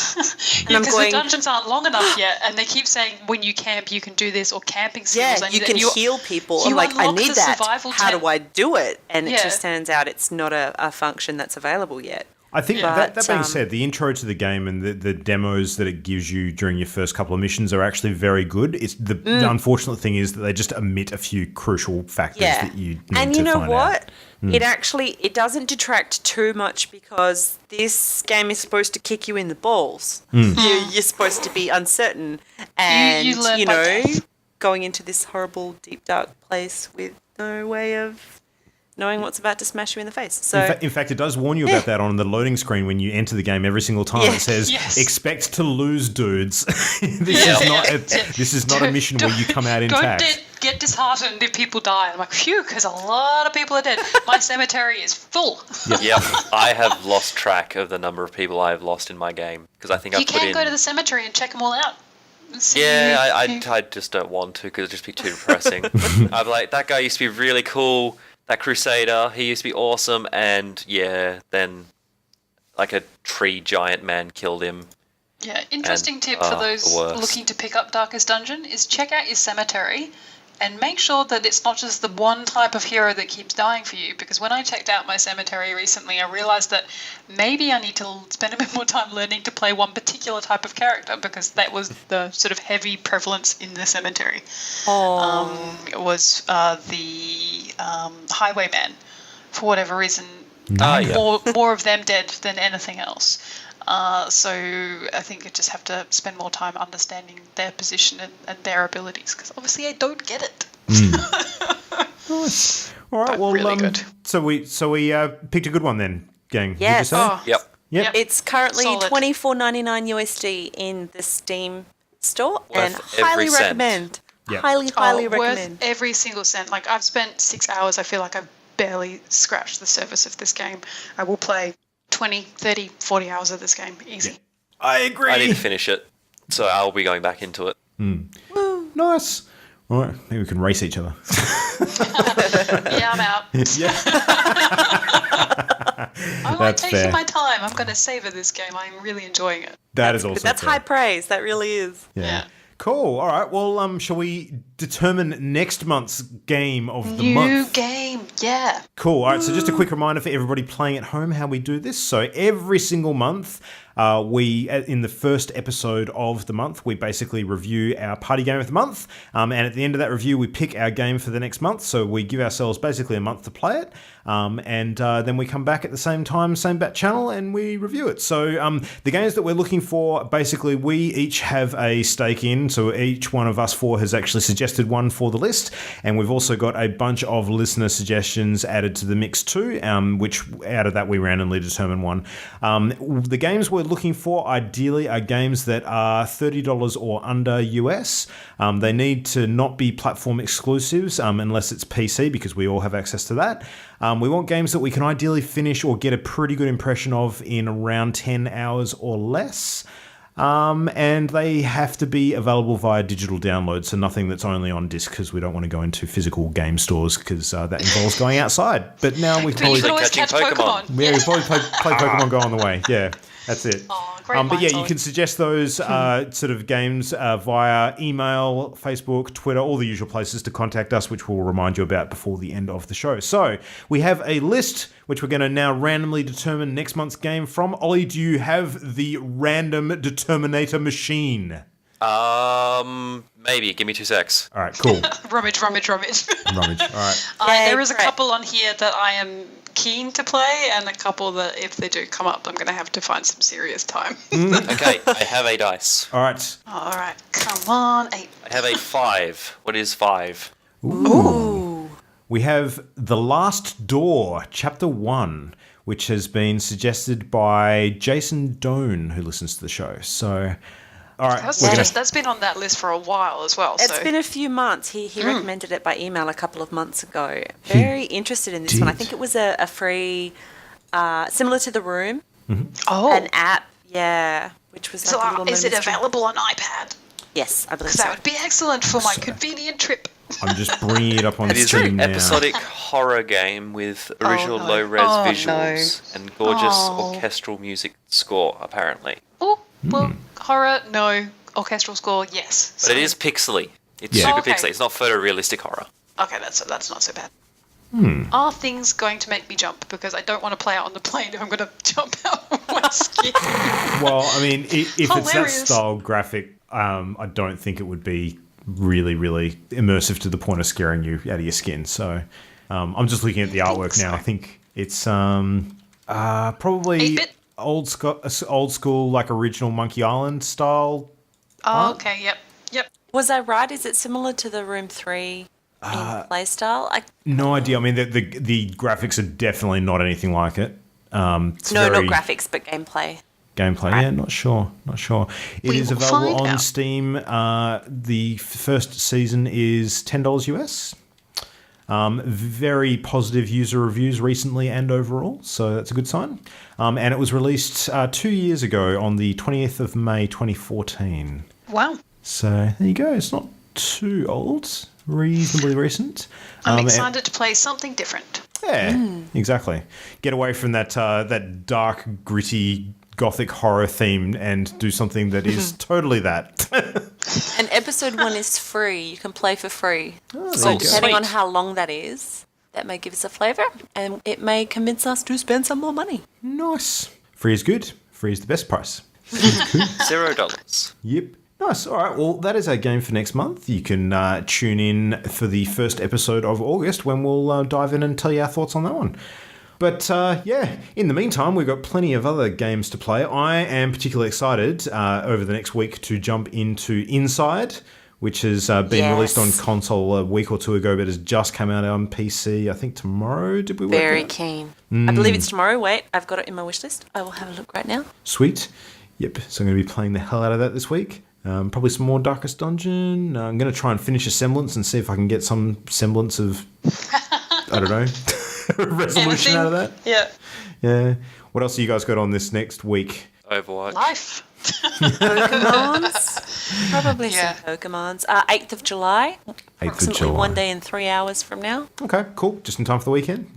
Because the dungeons aren't long enough yet, and they keep saying when you camp you can do this, or camping skills. Yeah, you can heal people. I'm like, I need that. How do I do it? And it just turns out it's not a function that's available yet. I think that being said, the intro to the game and the demos that it gives you during your first couple of missions are actually very good. It's the unfortunate thing is that they just omit a few crucial factors that you need to find out. And you know what? It doesn't detract too much, because this game is supposed to kick you in the balls. You're supposed to be uncertain, and you know, going into this horrible deep dark place with no way of knowing what's about to smash you in the face. So, in fact, it does warn you about that on the loading screen when you enter the game every single time. It says, expect to lose, dudes. This is not a mission where you come out intact. Don't get disheartened if people die. I'm like, phew, because a lot of people are dead. My cemetery is full. Yep. I have lost track of the number of people I have lost in my game, because I think you can go to the cemetery and check them all out. I just don't want to, because it'd just be too depressing. I'm like, that guy used to be really cool. That Crusader, he used to be awesome, and then like a tree giant man killed him. Yeah, interesting tip for those looking to pick up Darkest Dungeon is check out your cemetery and make sure that it's not just the one type of hero that keeps dying for you, because when I checked out my cemetery recently, I realised that maybe I need to spend a bit more time learning to play one particular type of character, because that was the sort of heavy prevalence in the cemetery. It was the Highwayman, for whatever reason. More of them dead than anything else. So I think I just have to spend more time understanding their position and their abilities, because obviously I don't get it. Nice. All right. But really good. So we picked a good one then, gang. Yes. Yep. It's currently Solid. $24.99 USD in the Steam store, and highly cent. recommend. Yep. Highly Worth recommend. every single cent. Like, I've spent 6 hours. I feel like I've barely scratched the surface of this game. I will play 20, 30, 40 hours of this game. Easy. Yeah. I agree. I need to finish it, so I'll be going back into it. Nice. All right. Maybe we can race each other. Yeah, I'm out. I like taking my time. I'm going to savor this game. I'm really enjoying it. That is also That's fair. high praise. That really is. Yeah. Cool. All right. Well, shall we determine next month's game of the month? New game. Yeah. Cool. All right. So just a quick reminder for everybody playing at home how we do this. So every single month, we in the first episode of the month, we basically review our party game of the month. And at the end of that review, we pick our game for the next month. So we give ourselves basically a month to play it. And then we come back at the same time, same bat channel, and we review it. So the games that we're looking for, basically, we each have a stake in. So each one of us four has actually suggested suggested one for the list, and we've also got a bunch of listener suggestions added to the mix too, which out of that we randomly determine one. The games we're looking for ideally are games that are $30 or under US. They need to not be platform exclusives unless it's PC, because we all have access to that. We want games that we can ideally finish or get a pretty good impression of in around 10 hours or less. And they have to be available via digital download, so nothing that's only on disc, because we don't want to go into physical game stores, because that involves going outside. But now we've probably... you can always catch Pokemon. Yeah, we've probably play Pokemon Go on the way. Yeah, that's it. But yeah, you can suggest those sort of games via email, Facebook, Twitter, all the usual places to contact us, which we'll remind you about before the end of the show. So we have a list which we're going to now randomly determine next month's game from. Ollie, do you have the random determinator machine? Maybe. Give me 2 secs. All right, cool. Rummage. Rummage. All right. There is a couple on here that I am keen to play, and a couple that, if they do come up, I'm going to have to find some serious time. Okay, I have a dice. All right. All right, come on, 8. I have a 5. What is 5? Ooh. We have The Last Door, Chapter 1, which has been suggested by Jason Doan, who listens to the show. So, all right. That's been on that list for a while as well. It's been a few months. He recommended it by email a couple of months ago. Very interested in this one. I think it was a free, similar to The Room, an app, which was like a little is it available on iPad? Yes, I believe so. That would be excellent for my convenient trip. I'm just bringing it up on Steam now. Episodic horror game with original low-res visuals and gorgeous orchestral music score, apparently. Oh, well, horror, no. Orchestral score, yes. But it is pixely. It's super pixely. It's not photorealistic horror. Okay, that's not so bad. Are things going to make me jump? Because I don't want to play out on the plane if I'm going to jump out of my skin. Well, I mean, if it's that style graphic, I don't think it would be really, really immersive to the point of scaring you out of your skin. So I'm just looking at the artwork now. I think it's probably old school, like original Monkey Island style. Oh, okay, yep. Was I right? Is it similar to the Room 3 in play style? No idea. I mean, the graphics are definitely not anything like it. Not graphics, but gameplay. Yeah, not sure. It is available on Steam. The first season is $10 US. Very positive user reviews recently and overall, so that's a good sign. And it was released 2 years ago on the 20th of May 2014. Wow. So there you go. It's not too old. Reasonably recent. I'm excited to play something different. Yeah, exactly. Get away from that dark, gritty, gothic horror theme and do something that is totally that. And episode 1 is free. You can play for free. So depending on how long that is, that may give us a flavour, and it may convince us to spend some more money. Nice. Free is good. Free is the best price. $0. Yep. Nice. All right. Well, that is our game for next month. You can tune in for the first episode of August when we'll dive in and tell you our thoughts on that one. But in the meantime, we've got plenty of other games to play. I am particularly excited over the next week to jump into Inside, which has been released on console a week or two ago, but has just come out on PC, I think tomorrow. Did we work Very keen. I believe it's tomorrow. Wait, I've got it in my wish list. I will have a look right now. Sweet. Yep. So I'm going to be playing the hell out of that this week. Probably some more Darkest Dungeon. I'm going to try and finish Asemblance and see if I can get some semblance of, I don't know, resolution out of that. Yeah. What else have you guys got on this next week? Overwatch. Life. Pokemons. Probably some Pokemons. 8th of July. 8th of Approximately July. 1 day and 3 hours from now. Okay, cool. Just in time for the weekend.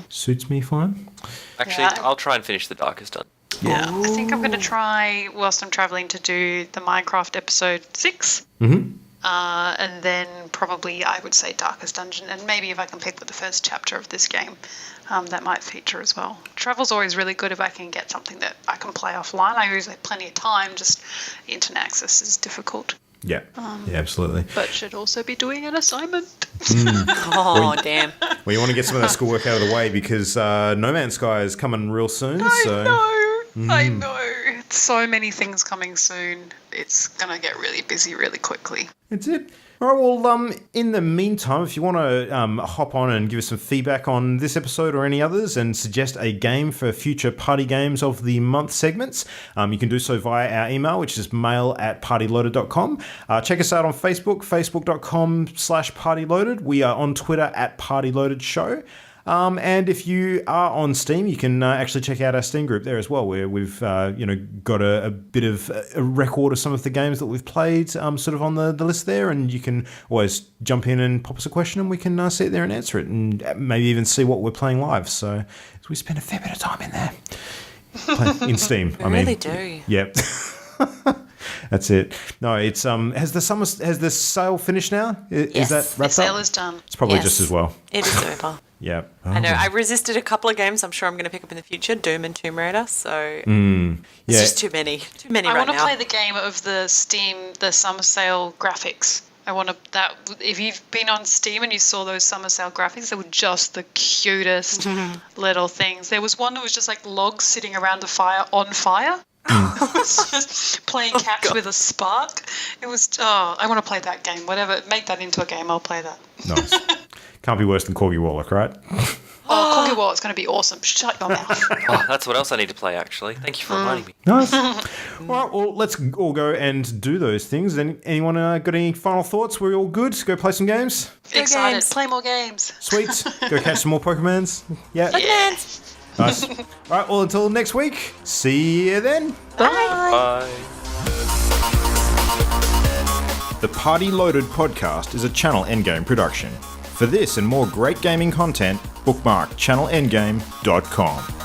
Suits me fine. Actually, I'll try and finish the Darkest Dungeon. Yeah. I think I'm going to try, whilst I'm travelling, to do the Minecraft episode 6. And then probably, I would say, Darkest Dungeon. And maybe if I can pick with the first chapter of this game, that might feature as well. Travel's always really good if I can get something that I can play offline. I always have plenty of time, just internet access is difficult. Yeah, absolutely. But should also be doing an assignment. Oh, damn. Well, you want to get some of that schoolwork out of the way because No Man's Sky is coming real soon. I know. So many things coming soon. It's going to get really busy really quickly. That's it. All right, well, in the meantime, if you want to hop on and give us some feedback on this episode or any others and suggest a game for future Party Games of the Month segments, you can do so via our email, which is mail@partyloaded.com. Check us out on Facebook, facebook.com/partyloaded. We are on Twitter @partyloadedshow. And if you are on Steam, you can actually check out our Steam group there as well, where we've got a bit of a record of some of the games that we've played sort of on the list there, and you can always jump in and pop us a question and we can sit there and answer it and maybe even see what we're playing live. So we spend a fair bit of time in there. In Steam, I mean. Really do. Yep. That's it. No, it's has the sale finished now? Is that wrapped up? The sale is done. It's probably just as well. It is over. Yeah. I know. I resisted a couple of games I'm sure I'm going to pick up in the future, Doom and Tomb Raider, so it's just too many. Too many right now. I want to play the game of the Steam, the summer sale graphics. I want that. If you've been on Steam and you saw those summer sale graphics, they were just the cutest little things. There was one that was just like logs sitting around a fire on fire. It was just playing catch with a spark. It was, I want to play that game. Whatever, make that into a game, I'll play that. Nice. Can't be worse than Corgi Warlock, right? Corgi Warlock's going to be awesome. Shut your mouth. That's what else I need to play, actually. Thank you for reminding me. Nice. All right, well, let's all go and do those things. Anyone got any final thoughts? We're all good? Go play some games? Excited. Games. Play more games. Sweet. Go catch some more Pokemons. Yeah. Pokemons. Nice. All right, well, until next week, see you then. Bye. Bye. The Party Loaded podcast is a Channel Endgame production. For this and more great gaming content, bookmark channelendgame.com.